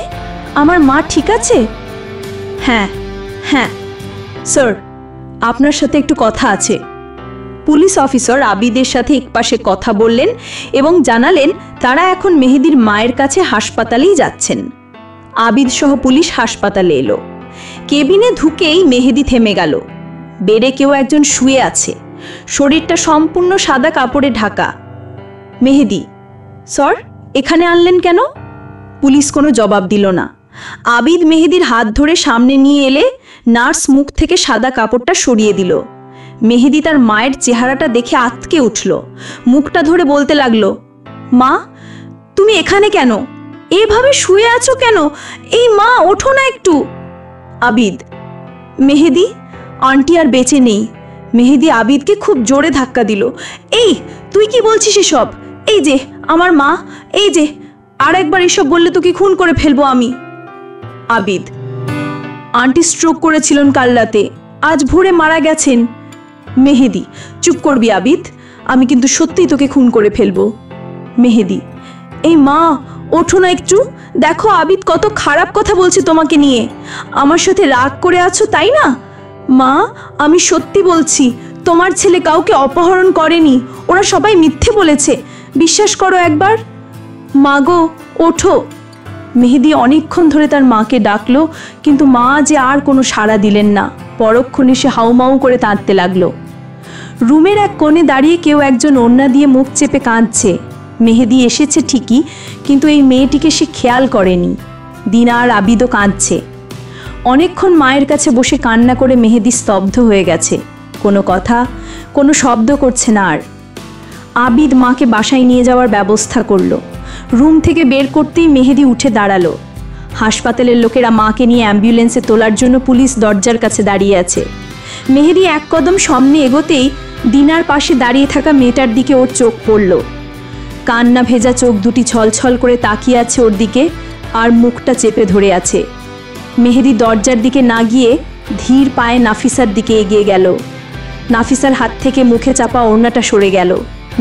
আমার মা ঠিক আছে? হ্যাঁ হ্যাঁ স্যার, আপনার সাথে একটু কথা আছে। পুলিশ অফিসার আবিদের সাথে একপাশে কথা বললেন এবং জানালেন তারা এখন মেহেদির মায়ের কাছে হাসপাতালেই যাচ্ছেন। আবিদ সহ পুলিশ হাসপাতালে এলো। কেবিনে ঢুকেই মেহেদি থেমে গেল। বেডে কেউ একজন শুয়ে আছে, শরীরটা সম্পূর্ণ সাদা কাপড়ে ঢাকা। মেহেদি, স্যার এখানে আনলেন কেন? পুলিশ কোনো জবাব দিল না। আবিদ মেহেদির হাত ধরে সামনে নিয়ে এলে নার্স মুখ থেকে সাদা কাপড়টা সরিয়ে দিল। মেহেদি তার মায়ের চেহারাটা দেখে আঁতকে উঠল। মুখটা ধরে বলতে লাগলো, মা তুমি এখানে কেন? এভাবে শুয়ে আছো কেন? এই মা, ওঠো না একটু। আবিদ, মেহেদি, আন্টি আর বেঁচে নেই। মেহেদি আবিদকে খুব জোরে ধাক্কা দিল। এই, তুই কি বলছিস এসব? এই যে আমার মা, এই যে, আর একবার এসব বললে তোকে খুন করে ফেলবো আমি। আবিদ, আন্টি স্ট্রোক করেছিলেন কাল রাতে, আজ ভোরে মারা গেছেন। মেহেদি, চুপ করবি আবিদ, আমি কিন্তু সত্যিই তোকে খুন করে ফেলবো। মেহেদি, এই মা, ওঠো না একটু, দেখো আবিদ কত খারাপ কথা বলছে তোমাকে নিয়ে। আমার সাথে রাগ করে আছো তাই না? মা, আমি সত্যি বলছি, তোমার ছেলে কাউকে অপহরণ করেনি, ওরা সবাই মিথ্যে বলেছে, বিশ্বাস করো একবার। মা গো, ওঠো। মেহেদি অনেকক্ষণ ধরে তার মাকে ডাকলো, কিন্তু মা যে আর কোনো সাড়া দিলেন না। পরক্ষণে সে হাউমাউ করে কাঁদতে লাগলো। রুমের এক কোণে দাঁড়িয়ে কেউ একজন ওড়না দিয়ে মুখ চেপে কাঁদছে। মেহেদি এসেছে ঠিকই, কিন্তু এই মেয়েটিকে সে খেয়াল করেনি। দিনা আর আবিদও কাঁদছে। অনেকক্ষণ মায়ের কাছে বসে কান্না করে মেহেদি স্তব্ধ হয়ে গেছে। কোনো কথা, কোনো শব্দ করছে না আর। আবিদ মাকে বাসায় নিয়ে যাওয়ার ব্যবস্থা করলো। রুম থেকে বের করতেই মেহেদি উঠে দাঁড়ালো। হাসপাতালের লোকেরা মাকে নিয়ে অ্যাম্বুলেন্সে তোলার জন্য পুলিশ দরজার কাছে দাঁড়িয়ে আছে। মেহেদি এক কদম সামনে এগোতেই দিনার পাশে দাঁড়িয়ে থাকা মেয়েটার দিকে ওর চোখ পড়ল। কান্না ভেজা চোখ দুটি ছলছল করে তাকিয়ে আছে ওর দিকে, আর মুখটা চেপে ধরে আছে। মেহেদি দরজার দিকে না গিয়ে ধীর পায়ে নাফিসার দিকে এগিয়ে গেল। নাফিসার হাত থেকে মুখে চাপা ওড়নাটা সরে গেল।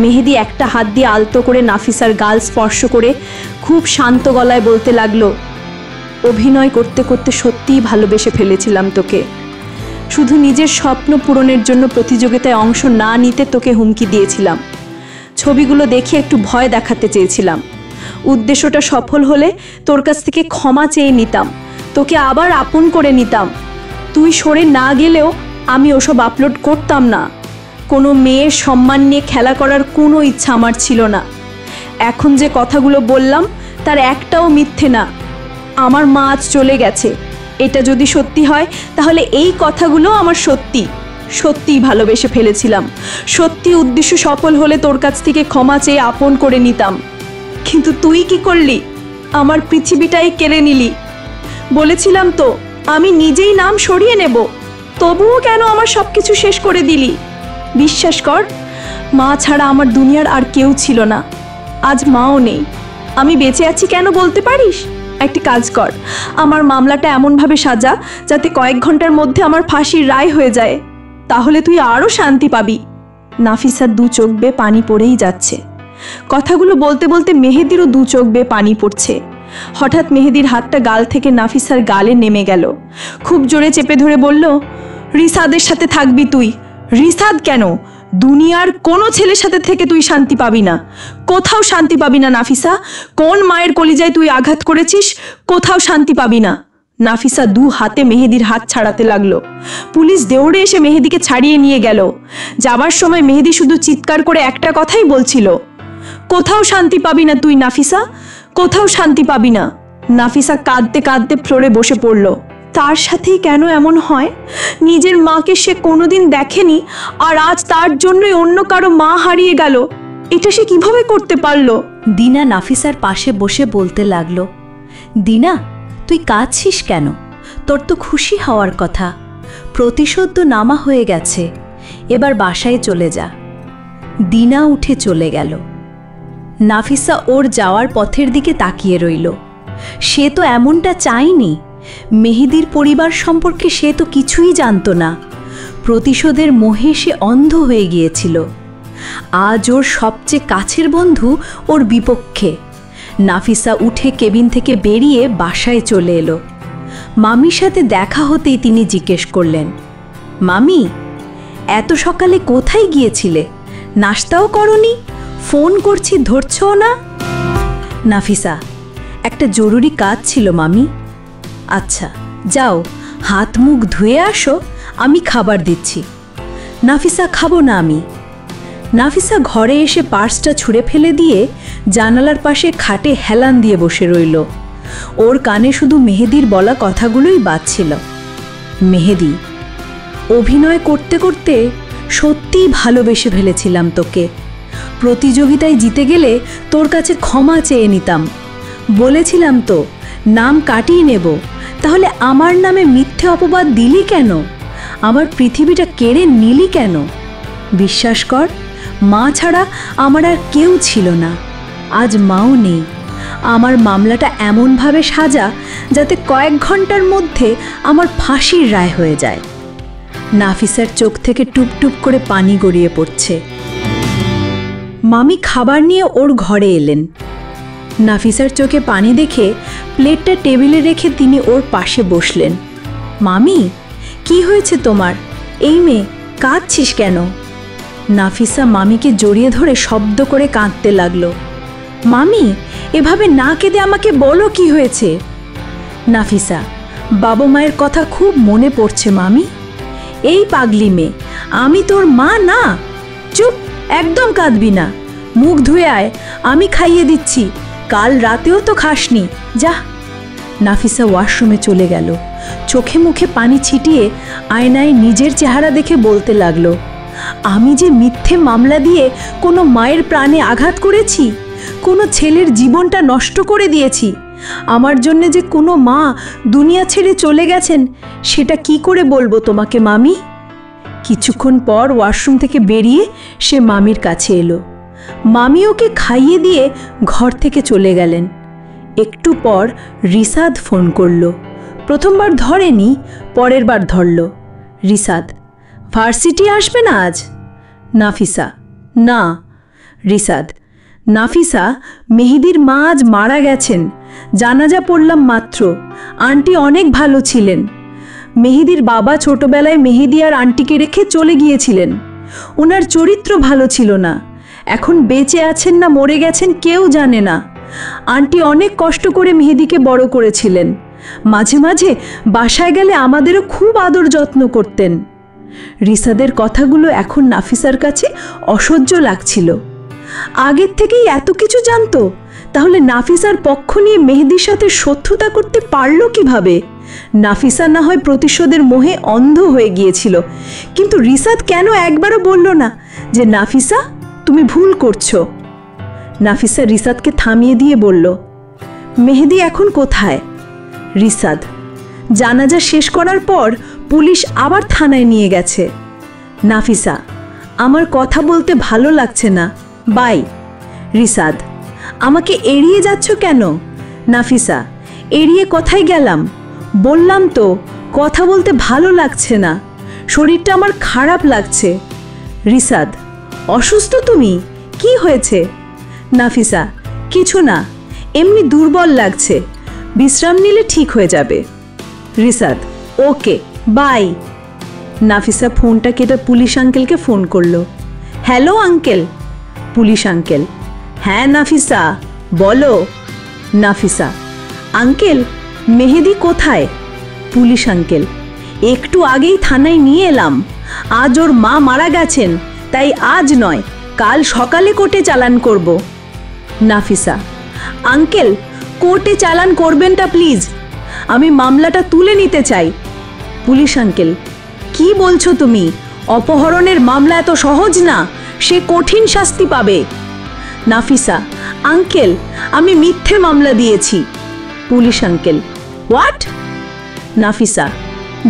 মেহেদি একটা হাত দিয়ে আলতো করে নাফিসার গাল স্পর্শ করে খুব শান্ত গলায় বলতে লাগলো, অভিনয় করতে করতে সত্যিই ভালোবেসে ফেলেছিলাম তোকে। শুধু নিজের স্বপ্ন পূরণের জন্য প্রতিযোগিতায় অংশ না নিতে তোকে হুমকি দিয়েছিলাম। ছবিগুলো দেখে একটু ভয় দেখাতে চেয়েছিলাম। উদ্দেশ্যটা সফল হলে তোর কাছ থেকে ক্ষমা চেয়ে নিতাম, তোকে আবার আপন করে নিতাম। তুই সরে না গেলেও আমি ওসব আপলোড করতাম না। কোনো মেয়ের সম্মান নিয়ে খেলা করার কোনো ইচ্ছা আমার ছিল না। এখন যে কথাগুলো বললাম তার একটাও মিথ্যে না। আমার মা আজ চলে গেছে, এটা যদি সত্যি হয় তাহলে এই কথাগুলো আমার সত্যিই ভালোবেসে ফেলেছিলাম। সত্যি উদ্দেশ্য সফল হলে তোর কাছ থেকে ক্ষমা চেয়ে আপন করে নিতাম। কিন্তু তুই কি করলি? আমার পৃথিবীটাই কেড়ে নিলি। বলেছিলাম তো আমি নিজেই নাম সরিয়ে নেব, তবুও কেন আমার সব কিছু শেষ করে দিলি? বিশ্বাস কর, মা ছাড়া আমার দুনিয়ার আর কেউ ছিল না। আজ মাও নেই। আমি বেঁচে আছি কেন বলতে পারিস? একটি কাজ কর, আমার মামলাটা এমনভাবে সাজা যাতে কয়েক ঘন্টার মধ্যে আমার ফাঁসির রায় হয়ে যায়, তাহলে তুই আরও শান্তি পাবি। নাফিসার দু চোখ বেয়ে পানি পড়েই যাচ্ছে। কথাগুলো বলতে বলতে মেহেদিরও দু চোখ বেয়ে পানি পড়ছে। হঠাৎ মেহেদির হাতটা গাল থেকে নাফিসার গালে নেমে গেল। খুব জোরে চেপে ধরে বলল, রিসাদের সাথে থাকবি তুই। রিসাদ কেন? দুনিয়ার কোনো ছেলের সাথে থেকে তুই শান্তি পাবি না, কোথাও শান্তি পাবি না নাফিসা। কোন মায়ের কলিজায় তুই আঘাত করেছিস? কোথাও শান্তি পাবি না। নাফিসা দু হাতে মেহেদির হাত ছাড়াতে লাগলো। পুলিশ দৌড়ে এসে মেহেদিকে ছাড়িয়ে নিয়ে গেল। যাবার সময় মেহেদি শুধু চিৎকার করে একটা কথাই বলছিল, কোথাও শান্তি পাবি না তুই নাফিসা, কোথাও শান্তি পাবি না। নাফিসা কাঁদতে কাঁদতে ফ্লোরে বসে পড়ল। তার সাথেই কেন এমন হয়? নিজের মাকে সে কোনোদিন দেখেনি, আর আজ তার জন্যই অন্য কারো মা হারিয়ে গেল। এটা সে কিভাবে করতে পারলো? দিনা নাফিসার পাশে বসে বলতে লাগলো, দিনা, তুই কাঁদছিস কেন? তোর তো খুশি হওয়ার কথা। প্রতিশোধ তো নামা হয়ে গেছে, এবার বাসায় চলে যা। দিনা উঠে চলে গেল। নাফিসা ওর যাওয়ার পথের দিকে তাকিয়ে রইল। সে তো এমনটা চায়নি। মেহেদির পরিবার সম্পর্কে সে তো কিছুই জানত না। প্রতিশোধের মোহে সে অন্ধ হয়ে গিয়েছিল। আজ ওর সবচেয়ে কাছের বন্ধু ওর বিপক্ষে। নাফিসা উঠে কেবিন থেকে বেরিয়ে বাসায় চলে এলো। মামির সাথে দেখা হতেই তিনি জিজ্ঞেস করলেন, মামি, এত সকালে কোথায় গিয়েছিলে? নাস্তাও করনি, ফোন করছি ধরছও না। নাফিসা, একটা জরুরি কাজ ছিল মামি। আচ্ছা যাও, হাত মুখ ধুয়ে আসো, আমি খাবার দিচ্ছি। নাফিসা, খাবো না আমি। নাফিসা ঘরে এসে পার্সটা ছুঁড়ে ফেলে দিয়ে জানালার পাশে খাটে হেলান দিয়ে বসে রইল। ওর কানে শুধু মেহেদির বলা কথাগুলোই বাজছিল। মেহেদি, অভিনয় করতে করতে সত্যিই ভালোবেসে ফেলেছিলাম তোকে। প্রতিযোগিতায় জিতে গেলে তোর কাছে ক্ষমা চেয়ে নিতাম। বলেছিলাম তো নাম কাটিয়ে নেব, তাহলে আমার নামে মিথ্যে অপবাদ দিলি কেন? আমার পৃথিবীটা কেড়ে নিলি কেন? বিশ্বাস কর, মা ছাড়া আমার আর কেউ ছিল না, আজ মাও নেই। আমার মামলাটা এমনভাবে সাজা যাতে কয়েক ঘন্টার মধ্যে আমার ফাঁসির রায় হয়ে যায়। নাফিসার চোখ থেকে টুপটুপ করে পানি গড়িয়ে পড়ছে। মামি খাবার নিয়ে ওর ঘরে এলেন। নাফিসার চোখে পানি দেখে প্লেটটা টেবিলে রেখে তিনি ওর পাশে বসলেন। মামি, কি হয়েছে তোমার? এই মেয়ে, কাঁদছিস কেন? নাফিসা মামিকে জড়িয়ে ধরে শব্দ করে কাঁদতে লাগলো। মামি, এভাবে না কেঁদে আমাকে বলো কি হয়েছে? নাফিসা, বাবা মায়ের কথা খুব মনে পড়ছে মামি। এই পাগলি মেয়ে, আমি তোর মা না। চুপ, একদম কাঁদবি না। মুখ ধুয়ে আয়, আমি খাইয়ে দিচ্ছি। কাল রাতেও তো খাসনি, যা। নাফিসা ওয়াশরুমে চলে গেল। চোখে মুখে পানি ছিটিয়ে আয়নায় নিজের চেহারা দেখে বলতে লাগলো, আমি যে মিথ্যে মামলা দিয়ে কোনো মায়ের প্রাণে আঘাত করেছি, কোনো ছেলের জীবনটা নষ্ট করে দিয়েছি। আমার জন্যে যে কোনো মা দুনিয়া ছেড়ে চলে গেছেন, সেটা কি করে বলবো তোমাকে মামি? কিছুক্ষণ পর ওয়াশরুম থেকে বেরিয়ে সে মামির কাছে এলো। মামি ওকে খাইয়ে দিয়ে ঘর থেকে চলে গেলেন। একটু পর রিসাদ ফোন করলো। প্রথমবার ধরেনি, পরের বার ধরল। রিসাদ, ভার্সিটি আসবে না আজ? নাফিসা, না। রিসাদ, নাফিসা, মেহেদির মা আজ মারা গেছেন। জানাজা পড়লাম মাত্র। আন্টি অনেক ভালো ছিলেন। মেহেদির বাবা ছোটবেলায় মেহেদি আর আন্টিকে রেখে চলে গিয়েছিলেন। ওনার চরিত্র ভালো ছিল না। এখন বেঁচে আছেন না মরে গেছেন কেউ জানে না। আন্টি অনেক কষ্ট করে মেহেদিকে বড় করেছিলেন। মাঝে মাঝে বাসায় গেলে আমাদেরও খুব আদর যত্ন করতেন। রিসাদের কথাগুলো এখন নাফিসার কাছে অসহ্য লাগছিল। আগের থেকেই এত কিছু জানতো, তাহলে নাফিসার পক্ষ নিয়ে মেহেদির সাথে শত্রুতা করতে পারলো কিভাবে? নাফিসা না হয় প্রতিশোধের মোহে অন্ধ হয়ে গিয়েছিল, কিন্তু রিসাদ কেন একবারও বলল না যে নাফিসা তুমি ভুল করছো? নাফিসা রিসাদকে থামিয়ে দিয়ে বলল, মেহেদি এখন কোথায়? রিসাদ, জানাজা শেষ করার পর পুলিশ আবার থানায় নিয়ে গেছে। নাফিসা, আমার কথা বলতে ভালো লাগছে না, বাই। রিসাদ, আমাকে এড়িয়ে যাচ্ছ কেন? নাফিসা, এড়িয়ে কোথায় গেলাম? বললাম তো কথা বলতে ভালো লাগছে না, শরীরটা আমার খারাপ লাগছে। রিসাদ, অসুস্থ তুমি? কি হয়েছে? নাফিসা, কিছু না, এমনি দুর্বল লাগছে, বিশ্রাম নিলে ঠিক হয়ে যাবে। Rishad, okay, by. নাফিসা ফোনটা কেটে পুলিশ আঙ্কেলকে ফোন করলো। Hello uncle. পুলিশ আঙ্কেল, হ্যাঁ নাফিসা, বলো। নাফিসা, আঙ্কেল, মেহেদি কোথায়? পুলিশ আঙ্কেল, একটু আগেই থানায় নিয়ে এলাম। আজ ওর মা মারা গেছেন, তাই আজ নয় কাল সকালে কোর্টে চালান করব। নাফিসা, আঙ্কেল, কোর্টে চালান করবেনটা প্লিজ, আমি মামলাটা তুলে নিতে চাই। পুলিশ আঙ্কেল, কি বলছো তুমি? অপহরণের মামলা এত সহজ না, সে কঠিন শাস্তি পাবে। নাফিসা, আঙ্কেল, আমি মিথ্যে মামলা দিয়েছি। Police uncle, what? নাফিসা,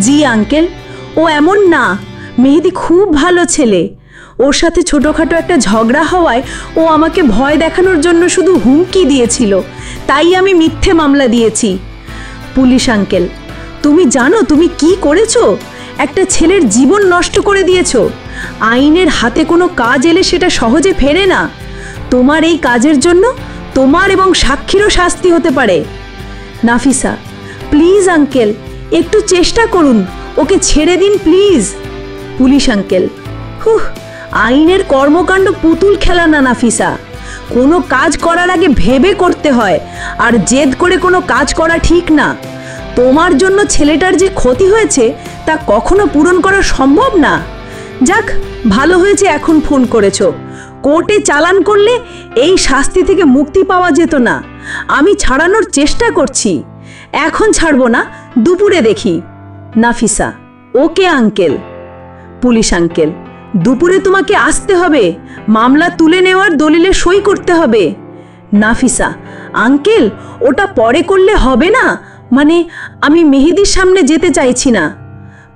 জি আঙ্কেল, ও এমন না, মেহেদি খুব ভালো ছেলে। ওর সাথে ছোটোখাটো একটা ঝগড়া হওয়ায় ও আমাকে ভয় দেখানোর জন্য শুধু হুমকি দিয়েছিল, তাই আমি মিথ্যে মামলা দিয়েছি। পুলিশ আঙ্কেল, তুমি জানো তুমি কি করেছো? একটা ছেলের জীবন নষ্ট করে দিয়েছো। আইনের হাতে কোনো কাজ এলে সেটা সহজে ফেরে না। তোমার এই কাজের জন্য তোমার এবং সাক্ষীরও শাস্তি হতে পারে। নাফিসা, প্লিজ আঙ্কেল, একটু চেষ্টা করুন, ওকে ছেড়ে দিন প্লিজ। পুলিশ আঙ্কেল, হুহ, আইনের কর্মকাণ্ড পুতুল খেলা না নাফিসা। কোনো কাজ করার আগে ভেবে করতে হয়, আর জেদ করে কোনো কাজ করা ঠিক না। তোমার জন্য ছেলেটার যে ক্ষতি হয়েছে তা কখনো পূরণ করা সম্ভব না। যাক, ভালো হয়েছে এখন ফোন করেছো। কোর্টে চালান করলে এই শাস্তি থেকে মুক্তি পাওয়া যেত না। আমি ছাড়ানোর চেষ্টা করছি, এখন ছাড়বো না, দুপুরে দেখি। Nafisa, okay uncle. Police uncle, দুপুরে তোমাকে আসতে হবে, মামলা তুলে নেওয়ার দলিলে সই করতে হবে। নাফিসা, আঙ্কেল ওটা পরে করলে হবে না, মানে আমি মেহেদির সামনে যেতে চাইছি না।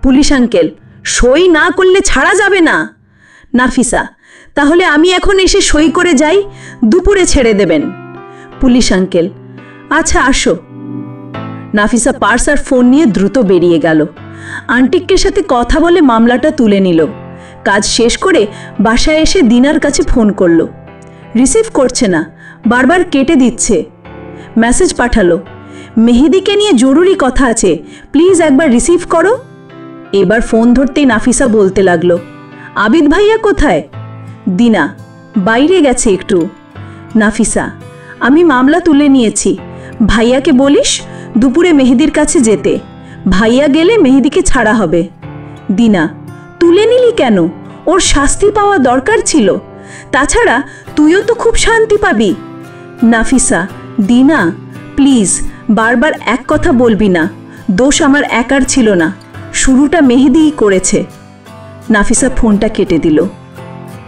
পুলিশ আঙ্কেল, সই না করলে ছাড়া যাবে না। নাফিসা, তাহলে আমি এখন এসে সই করে যাই, দুপুরে ছেড়ে দেবেন। পুলিশ আঙ্কেল, আচ্ছা আসো। নাফিসা পার্স আর ফোন নিয়ে দ্রুত বেরিয়ে গেল। আন্টিকের সাথে কথা বলে মামলাটা তুলে নিল। কাজ শেষ করে বাসায় এসে দিনার কাছে ফোন করলো। রিসিভ করছে না, বারবার কেটে দিচ্ছে। মেসেজ পাঠালো, মেহেদিকে নিয়ে জরুরি কথা আছে, প্লিজ একবার রিসিভ করো। এবার ফোন ধরতেই নাফিসা বলতে লাগলো, আবিদ ভাইয়া কোথায়? দিনা, বাইরে গেছে একটু। নাফিসা, আমি মামলা তুলে নিয়েছি, ভাইয়াকে বলিস দুপুরে মেহেদির কাছে যেতে, ভাইয়া গেলে মেহেদিকে ছাড়া হবে। দিনা, তুলে নিলি কেন? ওর শাস্তি পাওয়া দরকার ছিল, তাছাড়া তুইও তো খুব শান্তি পাবি। নাফিসা, দিনা প্লিজ বারবার এক কথা বলবি না, দোষ আমার একার ছিল না, শুরুটা মেহেদিই করেছে। নাফিসা ফোনটা কেটে দিল।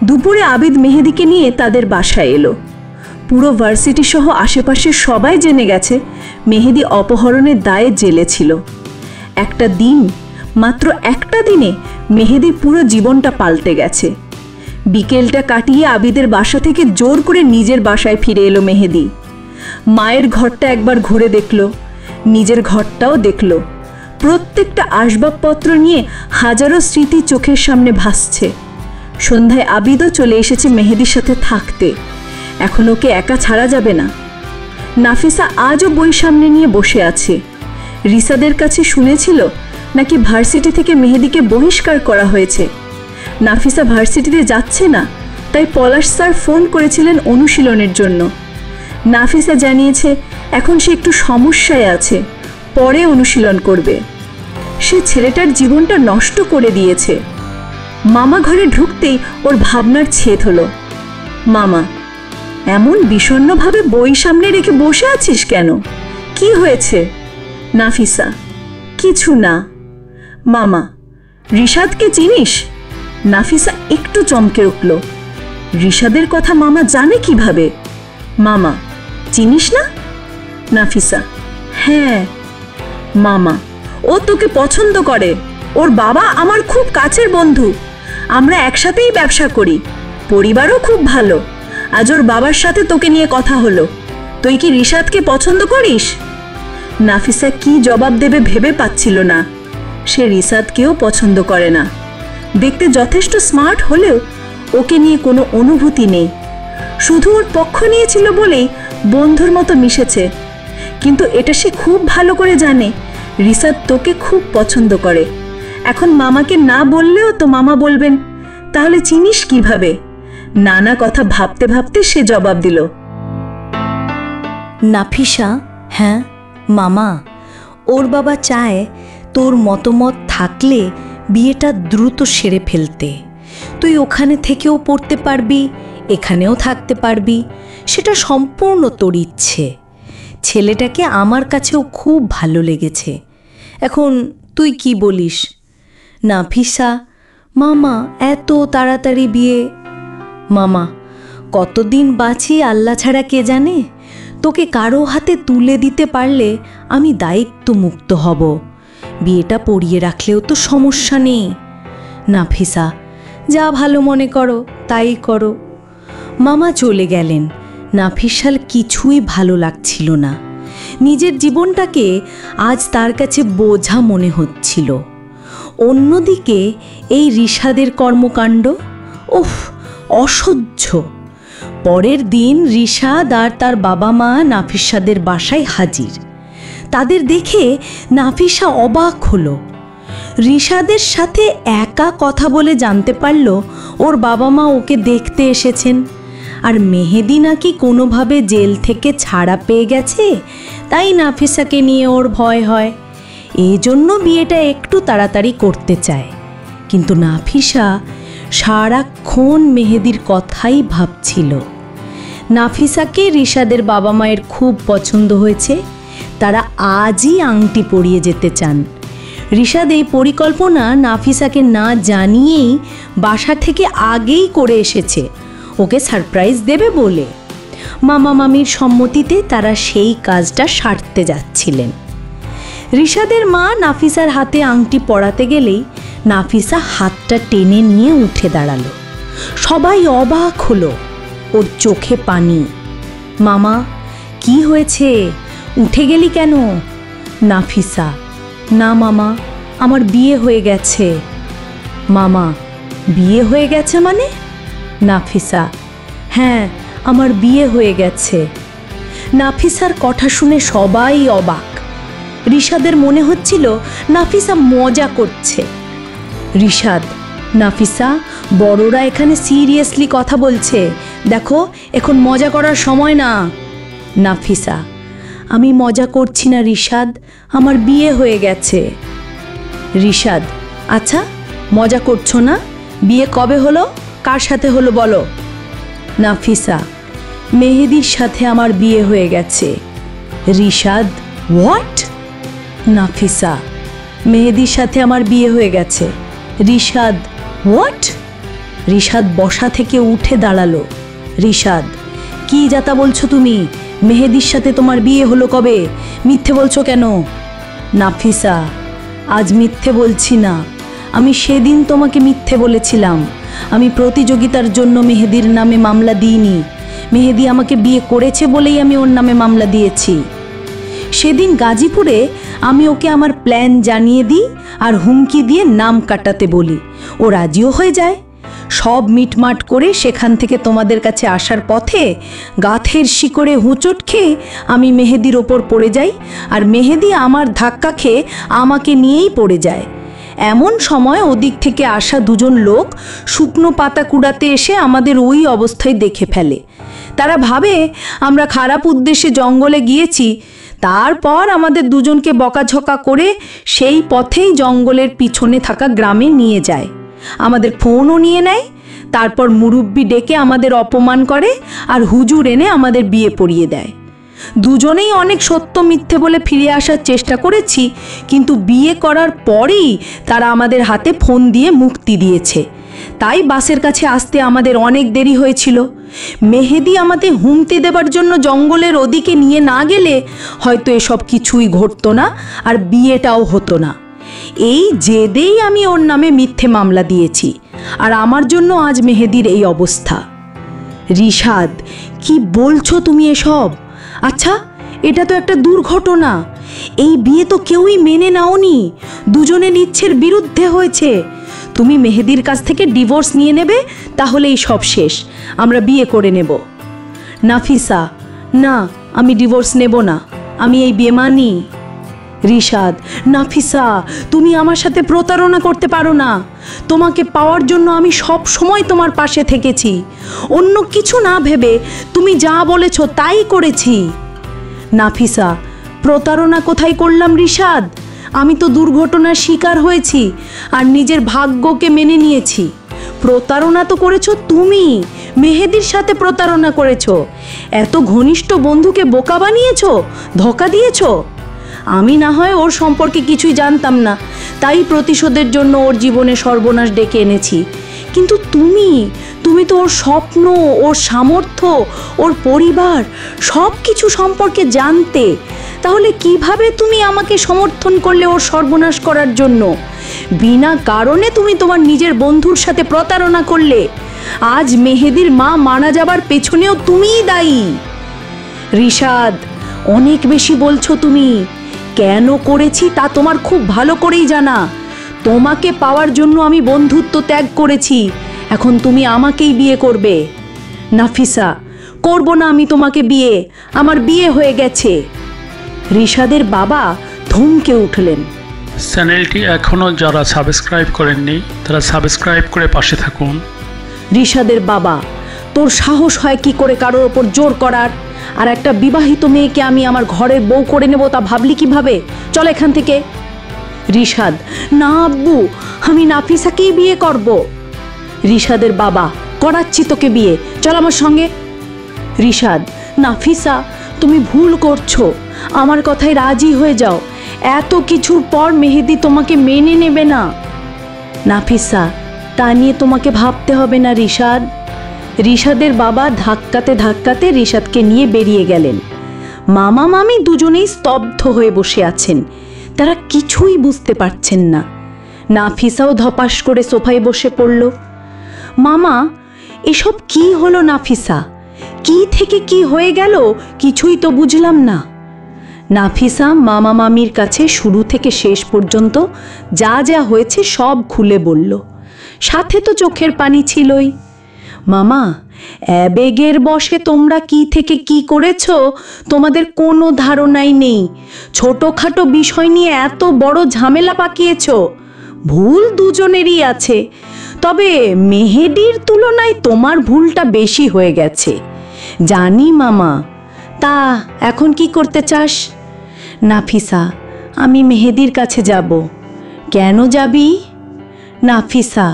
দুপুরে আবিদ মেহেদিকে নিয়ে তাদের বাসায় এলো। পুরো ভার্সিটি সহ আশেপাশে সবাই জেনে গেছে মেহেদি অপহরণের দায়ে জেলে ছিল। একটা দিন, মাত্র একটা দিনে মেহেদির পুরো জীবনটা পাল্টে গেছে। বিকেলটা কাটিয়ে আবিদের বাসা থেকে জোর করে নিজের বাসায় ফিরে এলো মেহেদি। মায়ের ঘরটা একবার ঘুরে দেখল, নিজের ঘরটাও দেখল। প্রত্যেকটা আসবাবপত্র নিয়ে হাজারো স্মৃতি চোখের সামনে ভাসছে। সন্ধ্যায় আবিদও চলে এসেছে মেহেদির সাথে থাকতে। এখন ওকে একা ছাড়া যাবে না। নাফিসা আজও বই সামনে নিয়ে বসে আছে। রিসাদের কাছে শুনেছিল নাকি ভার্সিটি থেকে মেহেদিকে বহিষ্কার করা হয়েছে। নাফিসা ভার্সিটিতে যাচ্ছে না, তাই পলাশ স্যার ফোন করেছিলেন অনুশীলনের জন্য। নাফিসা জানিয়েছে এখন সে একটু সমস্যায় আছে, পরে অনুশীলন করবে। সে ছেলেটার জীবনটা নষ্ট করে দিয়েছে। মামা ঘরে ঢুকতেই ওর ভাবনার ছেদ হলো। মামা, এমন বিষণ্ণভাবে বই সামনে রেখে বসে আছিস কেন? কি হয়েছে? নাফিসা, কিছু না। মামা, রিশাদকে চিনিস? নাফিসা একটু চমকে উঠল। রিশাদের কথা মামা জানে কিভাবে? মামা, চিনিস না? নাফিসা, হ্যাঁ। মামা, ও তোকে পছন্দ করে, ওর বাবা আমার খুব কাছের বন্ধু, আমরা একসাথেই ব্যবসা করি, পরিবারও খুব ভালো। আজ ওর বাবার সাথে তোকে নিয়ে কথা হলো। তুই কি রিশাদকে পছন্দ করিস? নাফিসা কি জবাব দেবে ভেবে পাচ্ছিল না। সে রিশাদকেও পছন্দ করে না। দেখতে যথেষ্ট স্মার্ট হলেও ওকে নিয়ে কোনো অনুভূতি নেই। শুধু ওর পক্ষ নিয়েছিল বলেই বন্ধুর মতো মিশেছে। কিন্তু এটা সে খুব ভালো করে জানে রিশাদ তোকে খুব পছন্দ করে। এখন মামাকে না বললেও তো মামা বলবেন, তাহলে চিনিস কিভাবে? নানা কথা ভাবতে ভাবতে সে জবাব দিল, নাফিসা, হ্যাঁ মামা, ওর বাবা চায় তোর মতামত থাকলে বিয়েটা দ্রুত সেরে ফেলতে। তুই ওখানে থেকেও পড়তে পারবি, এখানেও থাকতে পারবি, সেটা সম্পূর্ণ তোর ইচ্ছে। ছেলেটাকে আমার কাছেও খুব ভালো লেগেছে। এখন তুই কি বলিস? নাফিসা, মামা এত তাড়াতাড়ি বিয়ে? মামা, কতদিন বাঁচি আল্লাহ ছাড়া কে জানে। তোকে কারো হাতে তুলে দিতে পারলে আমি দায়িত্ব মুক্ত হব। বিয়েটা পড়িয়ে রাখলেও তো সমস্যা নেই। নাফিসা, যা ভালো মনে করো তাই করো। মামা চলে গেলেন। নাফিসার কিছুই ভালো লাগছিল না। নিজের জীবনটাকে আজ তার কাছে বোঝা মনে হচ্ছিল। অন্যদিকে এই রিশাদের কর্মকাণ্ড, উফ, অসহ্য। পরের দিন রিশাদ আর তার বাবা মা নাফিসাদের বাসায় হাজির। তাদের দেখে নাফিসা অবাক হলো। রিশাদের সাথে একা কথা বলে জানতে পারল ওর বাবা মা ওকে দেখতে এসেছেন। আর মেহেদি নাকি কোনোভাবে জেল থেকে ছাড়া পেয়ে গেছে, তাই নাফিসাকে নিয়ে ওর ভয় হয়। এই জন্য বিয়েটা একটু তাড়াতাড়ি করতে চায়। কিন্তু নাফিসা সারাক্ষণ মেহেদির কথাই ভাবছিল। নাফিসাকে রিশাদের বাবা মায়ের খুব পছন্দ হয়েছে। তারা আজই আংটি পরিয়ে যেতে চান। ঋষাদ এই পরিকল্পনা নাফিসাকে না জানিয়েই বাসা থেকে আগেই করে এসেছে, ওকে সারপ্রাইজ দেবে বলে। মামা মামির সম্মতিতে তারা সেই কাজটা সারতে যাচ্ছিলেন। ঋষাদের মা নাফিসার হাতে আংটি পরাতে গেলেই নাফিসা হাতটা টেনে নিয়ে উঠে দাঁড়ালো। সবাই অবাক হলো, ওর চোখে পানি। মামা, কি হয়েছে, উঠে গেলি কেন? নাফিসা, না মামা, আমার বিয়ে হয়ে গেছে। মামা, বিয়ে হয়ে গেছে মানে? নাফিসা, হ্যাঁ, আমার বিয়ে হয়ে গেছে। নাফিসার কথা শুনে সবাই অবাক। ঋষাদের মনে হচ্ছিল নাফিসা মজা করছে। ঋষাদ, নাফিসা, বড়রা এখানে সিরিয়াসলি কথা বলছে, দেখো এখন মজা করার সময় না। নাফিসা, আমি মজা করছি না ঋষাদ, আমার বিয়ে হয়ে গেছে। ঋষাদ, আচ্ছা মজা করছো না? বিয়ে কবে হলো, কার সাথে হলো বলো? নাফিসা, মেহেদির সাথে আমার বিয়ে হয়ে গেছে। ঋষাদ, হোয়াট? নাফিসা, মেহেদির সাথে আমার বিয়ে হয়ে গেছে। ঋষাদ, হোয়াট? ঋষাদ বসা থেকে উঠে দাঁড়ালো। ঋষাদ, কি যাতা বলছো তুমি? মেহেদির সাথে তোমার বিয়ে হলো কবে? মিথ্যে বলছো কেন? নাফিসা, আজ মিথ্যে বলছি না, আমি সেদিন তোমাকে মিথ্যে বলেছিলাম। আমি প্রতিযোগিতার জন্য মেহেদির নামে মামলা দিইনি, মেহেদি আমাকে বিয়ে করেছে বলেই আমি ওর নামে মামলা দিয়েছি। সেদিন গাজীপুরে আমি ওকে আমার প্ল্যান জানিয়ে দিই আর হুমকি দিয়ে নাম কাটাতে বলি, ও রাজিও হয়ে যায়। সব মিটমাট করে সেখান থেকে তোমাদের কাছে আসার পথে গাথের শিকড়ে হুঁচট খেয়ে আমি মেহেদির ওপর পড়ে যাই, আর মেহেদি আমার ধাক্কা খেয়ে আমাকে নিয়েই পড়ে যায়। এমন সময় ওদিক থেকে আসা দুজন লোক শুকনো পাতা কুড়াতে এসে আমাদের ওই অবস্থায় দেখে ফেলে। তারা ভাবে আমরা খারাপ উদ্দেশ্যে জঙ্গলে গিয়েছি। তারপর আমাদের দুজনকে বকাঝকা করে সেই পথেই জঙ্গলের পিছনে থাকা গ্রামে নিয়ে যায়। আমাদের ফোনও নিয়ে নেয়। তারপর মুরব্বি ডেকে আমাদের অপমান করে আর হুজুর এনে আমাদের বিয়ে পড়িয়ে দেয়। দুজনেই অনেক সত্য মিথ্যে বলে ফিরে আসার চেষ্টা করেছি, কিন্তু বিয়ে করার পরেই তারা আমাদের হাতে ফোন দিয়ে মুক্তি দিয়েছে। তাই বাসের কাছে আসতে আমাদের অনেক দেরি হয়েছিল। মেহেদি আমাদের হুমকি দেবার জন্য জঙ্গলের ওদিকে নিয়ে না গেলে হয়তো এসব কিছুই ঘটতো না আর বিয়েটাও হতো না। এই জেদেই আমি ওর নামে মিথ্যে মামলা দিয়েছি, আর আমার জন্য আজ মেহেদির এই অবস্থা। ঋষাদ, কি বলছো তুমি এসব? আচ্ছা, এটা তো একটা দুর্ঘটনা। এই বিয়ে তো কেউই মেনে নাওনি, দুজনের ইচ্ছের বিরুদ্ধে হয়েছে। তুমি মেহেদির কাছ থেকে ডিভোর্স নিয়ে নেবে, তাহলেই সব শেষ, আমরা বিয়ে করে নেব। নাফিসা, না, আমি ডিভোর্স নেব না, আমি এই বিয়ে মানি। ঋষাদ, নাফিসা, তুমি আমার সাথে প্রতারণা করতে পারো না। তোমাকে পাওয়ার জন্য আমি সব সময় তোমার পাশে থেকেছি, অন্য কিছু না ভেবে তুমি যা বলেছ তাই করেছি। নাফিসা, প্রতারণা কোথায় করলাম ঋষাদ? আমি তো দুর্ঘটনার শিকার হয়েছি আর নিজের ভাগ্যকে মেনে নিয়েছি। প্রতারণা তো করেছো তুমি, মেহেদির সাথে প্রতারণা করেছো, এত ঘনিষ্ঠ বন্ধুকে বোকা বানিয়েছো, ধোঁকা দিয়েছো। আমি না হয় ওর সম্পর্কে কিছুই জানতাম না, তাই প্রতিশোধের জন্য ওর জীবনে সর্বনাশ ডেকে এনেছি। কিন্তু তুমি তো ওর স্বপ্ন, ওর সামর্থ্য, ওর পরিবার সব কিছু সম্পর্কে জানতে। তাহলে কিভাবে তুমি আমাকে সমর্থন করলে ওর সর্বনাশ করার জন্য? বিনা কারণে তুমি তোমার নিজের বন্ধুর সাথে প্রতারণা করলে। আজ মেহেদির মা মারা যাবার পেছনেও তুমিই দায়ী। ঋষাদ, অনেক বেশি বলছো তুমি। কেন করেছি তা তোমার খুব ভালো করেই জানা। তোমাকে পাওয়ার জন্য আমি বন্ধুত্ব ত্যাগ করেছি, এখন তুমি আমাকেই বিয়ে করবে। নাফিসা, করব না আমি তোমাকে বিয়ে, আমার বিয়ে হয়ে গেছে। ঋষাদের বাবা ধমকে উঠলেন। চ্যানেলটি এখনও যারা সাবস্ক্রাইব করেননি তারা সাবস্ক্রাইব করে পাশে থাকুন। ঋষাদের বাবা, তোর সাহস হয় কি করে কারোর ওপর জোর করার? আর একটা বিবাহিত মেয়েকে আমি আমার ঘরের বউ করে নেব তা ভাবলি কিভাবে? চল এখান থেকে। ঋষাদ, না আব্বু, আমি নাফিসাকেই বিয়ে করব। ঋষাদের বাবা, করাচ্ছি তোকে বিয়ে, চল আমার সঙ্গে। ঋষাদ, নাফিসা, তুমি ভুল করছো, আমার কথায় রাজি হয়ে যাও। এত কিছুর পর মেহেদি তোমাকে মেনে নেবে না। নাফিসা, তা নিয়ে তোমাকে ভাবতে হবে না রিশাদ। রিশাদের বাবা ধাক্কাতে ধাক্কাতে রিশাদকে নিয়ে বেরিয়ে গেলেন। মামা মামি দুজনেই স্তব্ধ হয়ে বসে আছেন, তারা কিছুই বুঝতে পারছেন না। নাফিসাও ধপাস করে সোফায় বসে পড়ল। মামা, এসব কি হলো নাফিসা? কি থেকে কি হয়ে গেল কিছুই তো বুঝলাম না। নাফিসা মামা মামির কাছে শুরু থেকে শেষ পর্যন্ত যা যা হয়েছে সব খুলে বলল, সাথে তো চোখের পানি ছিলই। মামা, আবেগের বশে তোমরা কি থেকে কি করেছো তোমাদের কোনো ধারণাই নেই। ছোটখাটো বিষয় নিয়ে এত বড় ঝামেলা পাকিয়েছো। ভুল দুজনেরই আছে, তবে মেহেদির তুলনায় তোমার ভুলটা বেশি হয়ে গেছে। জানি মামা, তা এখন কি করতে চাস? নাফিসা, আমি মেহেদির কাছে যাব। কেন যাবি? নাফিসা,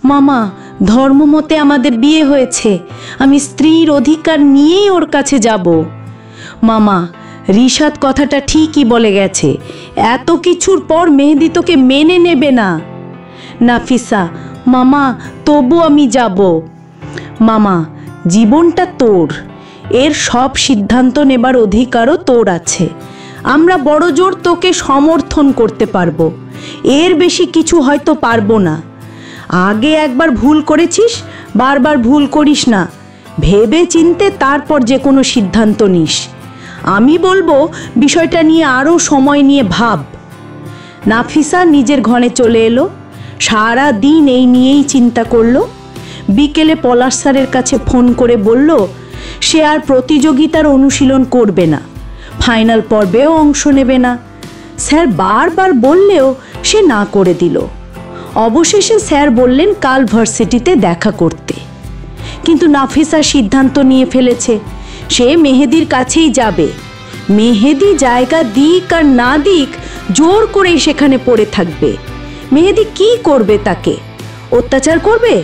মামা, ধর্মমতে আমাদের বিয়ে হয়েছে, আমি স্ত্রীর অধিকার নিয়েই ওর কাছে যাব। মামা, রিশাদ কথাটা ঠিকই বলে গেছে, এত কিছুর পর মেহেদি তোকে মেনে নেবে না। নাফিসা, মামা, তবু আমি যাব। মামা, জীবনটা তোর, এর সব সিদ্ধান্ত নেবার অধিকারও তোর আছে। আমরা বড় জোর তোকে সমর্থন করতে পারবো, এর বেশি কিছু হয়তো পারবো না। আগে একবার ভুল করেছিস, বারবার ভুল করিস না। ভেবে চিনতে তারপর যে কোনো সিদ্ধান্ত নিস। আমি বলবো বিষয়টা নিয়ে আরও সময় নিয়ে ভাব। নাফিসা নিজের ঘরে চলে এলো। সারা দিন এই নিয়েই চিন্তা করলো। বিকেলে পলাশ স্যারের কাছে ফোন করে বলল সে আর প্রতিযোগিতার অনুশীলন করবে না, ফাইনাল পর্বেও অংশ নেবে না। স্যার বারবার বললেও সে না করে দিল। অবশেষে স্যার বললেন কাল ভার্সিটিতে দেখা করতে। কিন্তু নাফিসা সিদ্ধান্ত নিয়ে ফেলেছে, সে মেহেদির কাছেই যাবে। মেহেদি জায়গা দিক আর না দিক জোর করেই সেখানে পড়ে থাকবে। মেহেদি কি করবে তাকে? অত্যাচার করবে?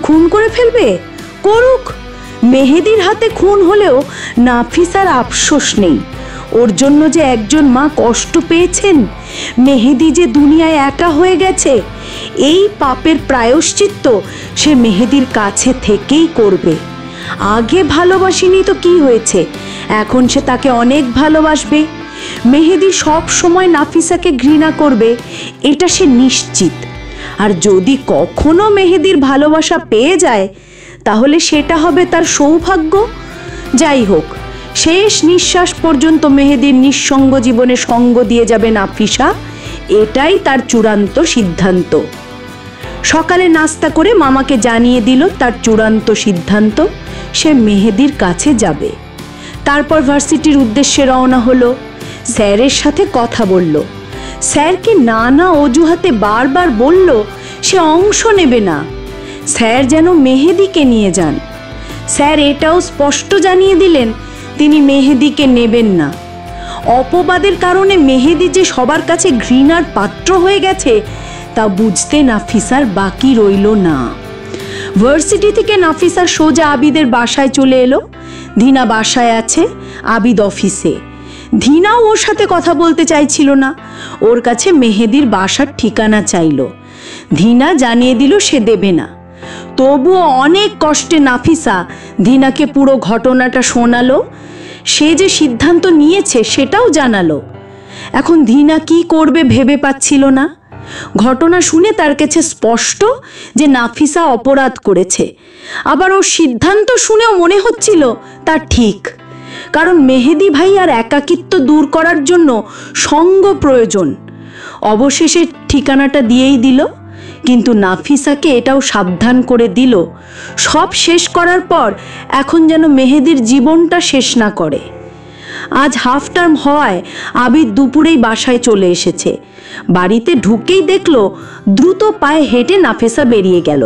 খুন করে ফেলবে? করুক। মেহেদির হাতে খুন হলেও নাফিসার আফসোস নেই। ওর জন্য যে একজন মা কষ্ট পেয়েছেন, মেহেদি যে দুনিয়ায় একা হয়ে গেছে, এই পাপের প্রায়শ্চিত্ত সে মেহেদির কাছে থেকেই করবে। আগে ভালোবাসিনি তো কি হয়েছে, এখন সে তাকে অনেক ভালোবাসবে। মেহেদি সব সময় নাফিসাকে ঘৃণা করবে, এটা সে নিশ্চিত। আর যদি কখনো মেহেদির ভালোবাসা পেয়ে যায়, তাহলে সেটা হবে তার সৌভাগ্য। যাই হোক, শেষ নিঃশ্বাস পর্যন্ত মেহেদির নিঃসঙ্গ জীবনে সঙ্গ দিয়ে যাবে নাফিসা, এটাই তার চূড়ান্ত সিদ্ধান্ত। সকালে নাস্তা করে মামাকে জানিয়ে দিল তার চূড়ান্ত সিদ্ধান্ত, সে মেহেদির কাছে যাবে। তারপর ভার্সিটির উদ্দেশ্যে রওনা হলো। স্যারের সাথে কথা বলল। স্যারকে নানা অজুহাতে বারবার বলল সে অংশ নেবে না। স্যার যেন মেহেদিকে নিয়ে যান। স্যার এটাও স্পষ্ট জানিয়ে দিলেন তিনি মেহেদিকে নেবেন না। অপবাদের কারণে মেহেদি যে সবার কাছে ঘৃণার পাত্র হয়ে গেছে তা বুঝতে নাফিসার বাকি রইল না। ভার্সিটি থেকে নাফিসা সোজা আবিদের বাসায় চলে এলো। ধিনা বাসায় আছে, আবিদ অফিসে। ধিনাও ওর সাথে কথা বলতে চাইছিল না, ওর কাছে মেহেদির বাসার ঠিকানা চাইল। ধিনা জানিয়ে দিল সে দেবে না। তবুও অনেক কষ্টে নাফিসা ধিনাকে পুরো ঘটনাটা শোনালো। সে যে সিদ্ধান্ত নিয়েছে সেটাও জানালো। এখন ধিনা কি করবে ভেবে পাচ্ছিল না। ঘটনা শুনে তার কাছে স্পষ্ট যে নাফিসা অপরাধ করেছে, আবার ওর সিদ্ধান্ত শুনেও মনে হচ্ছিল তা ঠিক। কারণ মেহেদি ভাই আর একাকিত্ব দূর করার জন্য সঙ্গ প্রয়োজন। অবশেষে ঠিকানাটা দিয়েই দিল, কিন্তু নাফিসাকে এটাও সাবধান করে দিল সব শেষ করার পর এখন যেন মেহেদির জীবনটা শেষ না করে। আজ হাফ টার্ম হওয়ায় আবিদ দুপুরেই বাসায় চলে এসেছে। বাড়িতে ঢুকেই দেখলো দ্রুত পায়ে হেঁটে নাফিসা বেরিয়ে গেল।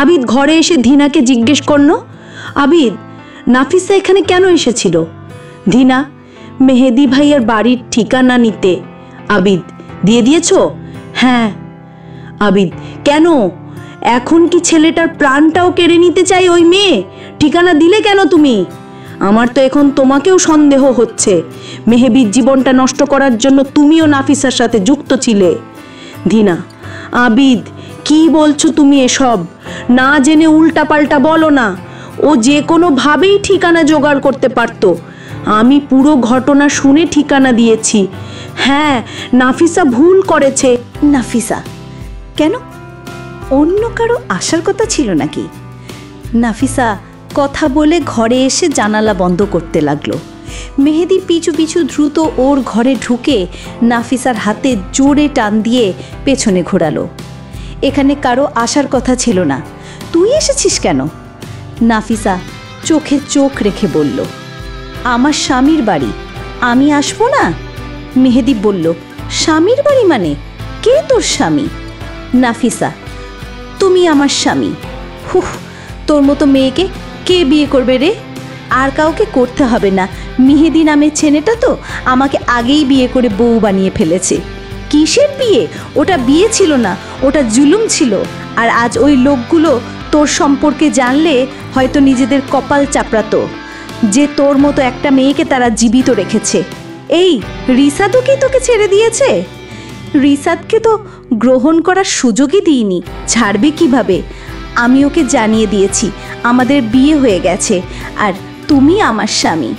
আবিদ ঘরে এসে ধিনাকে জিজ্ঞেস করল, আবিদ, নাফিসা এখানে কেন এসেছিল? ধিনা, মেহেদি ভাইয়ের বাড়ির ঠিকানা নিতে। আবিদ, দিয়ে দিয়েছ? হ্যাঁ। আবিদ, কেন? এখন কি ছেলেটার প্রাণটাও কেড়ে নিতে চাই ওই মেয়ে? ঠিকানা দিলে কেন তুমি? আমার তো এখন তোমাকেও সন্দেহ হচ্ছে। মেহেদির জীবনটা নষ্ট করার জন্য তুমিও নাফিসার সাথে যুক্ত ছিলে। দিনা, আবিদ, কি বলছো তুমি এসব? না জেনে উল্টাপাল্টা বলো না। ও যে কোনোভাবেই ঠিকানা জোগাড় করতে পারতো। আমি পুরো ঘটনা শুনে ঠিকানা দিয়েছি। হ্যাঁ, নাফিসা ভুল করেছে। নাফিসা কেন? অন্য কারো আসার কথা ছিল নাকি? নাফিসা কথা বলে ঘরে এসে জানালা বন্ধ করতে লাগলো। মেহেদি পিছু পিছু দ্রুত ওর ঘরে ঢুকে নাফিসার হাতে জোরে টান দিয়ে পেছনে ঘোরালো। এখানে কারো আসার কথা ছিল না, তুই এসেছিস কেন? নাফিসা চোখে চোখ রেখে বলল, আমার স্বামীর বাড়ি, আমি আসবো না? মেহেদি বলল, স্বামীর বাড়ি মানে? কে তোর স্বামী? নাফিসা, তুমি আমার স্বামী। হুহ, তোর মতো মেয়েকে কে বিয়ে করবে রে? আর কাউকে করতে হবে না। মেহেদি নামের ছেলেটা তো আমাকে আগেই বিয়ে করে বউ বানিয়ে ফেলেছে। কিসের বিয়ে? ওটা বিয়ে ছিল না, ওটা জুলুম ছিল। আর আজ ওই লোকগুলো তোর সম্পর্কে জানলে হয়তো নিজেদের কপাল চাপড়াতো যে তোর মতো একটা মেয়েকে তারা জীবিত রেখেছে। এই রিসাদও কি তোকে ছেড়ে দিয়েছে? রিসাদকে তো গ্রহণ করার সুযোগই দিইনি, ছাড়বে কিভাবে? আমি ওকে জানিয়ে দিয়েছি আমাদের বিয়ে হয়ে গেছে আর তুমি আমার স্বামী।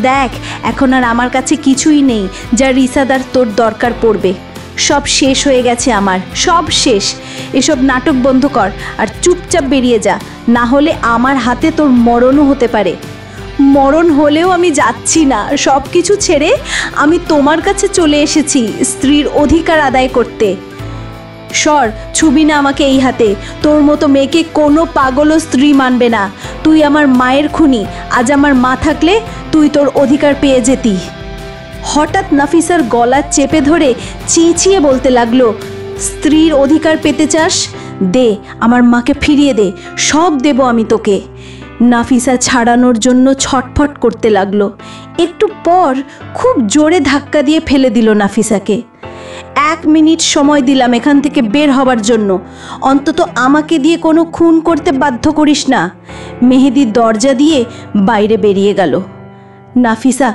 দেখ, এখন আর আমার কাছে কিছুই নেই যা রিসাদ আর তোর দরকার পড়বে। সব শেষ হয়ে গেছে আমার, সব শেষ। এসব নাটক বন্ধ কর আর চুপচাপ বেরিয়ে যা, না হলে আমার হাতে তোর মরণও হতে পারে। মরণ হলেও আমি যাচ্ছি না। সব কিছু ছেড়ে আমি তোমার কাছে চলে এসেছি স্ত্রীর অধিকার আদায় করতে। সর, ছুবি না আমাকে এই হাতে। তোর মতো মেয়েকে কোনো পাগলও স্ত্রী মানবে না। তুই আমার মায়ের খুনি, আজ আমার মা থাকলে তুই তোর অধিকার পেয়ে যেতি। হঠাৎ নাফিসার গলা চেপে ধরে চিঁচিয়ে বলতে লাগলো, স্ত্রীর অধিকার পেতে চাস? দে, আমার মাকে ফিরিয়ে দে, সব দেব আমি তোকে। নাফিসা ছাড়ানোর জন্য ছটফট করতে লাগলো। একটু পর খুব জোরে ধাক্কা দিয়ে ফেলে দিল নাফিসাকে। 1 মিনিট সময় দিলাম এখান থেকে বের হবার জন্য, অন্তত আমাকে দিয়ে কোনো খুন করতে বাধ্য করিস না। মেহেদি দরজা দিয়ে বাইরে বেরিয়ে গেল। নাফিসা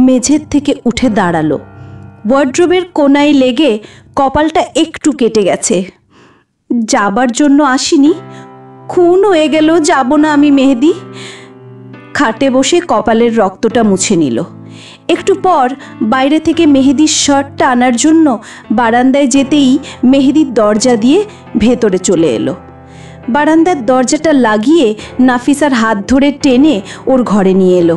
মেঝের থেকে উঠে দাঁড়ালো। ওয়ার্ড্রোবের কোনায় লেগে কপালটা একটু কেটে গেছে। যাবার জন্য আসিনি, খুন হয়ে গেল, যাব না আমি মেহেদি। খাটে বসে কপালের রক্তটা মুছে নিল। একটু পর বাইরে থেকে মেহেদির শার্টটা আনার জন্য বারান্দায় যেতেই মেহেদির দরজা দিয়ে ভেতরে চলে এলো। বারান্দার দরজাটা লাগিয়ে নাফিসার হাত ধরে টেনে ওর ঘরে নিয়ে এলো।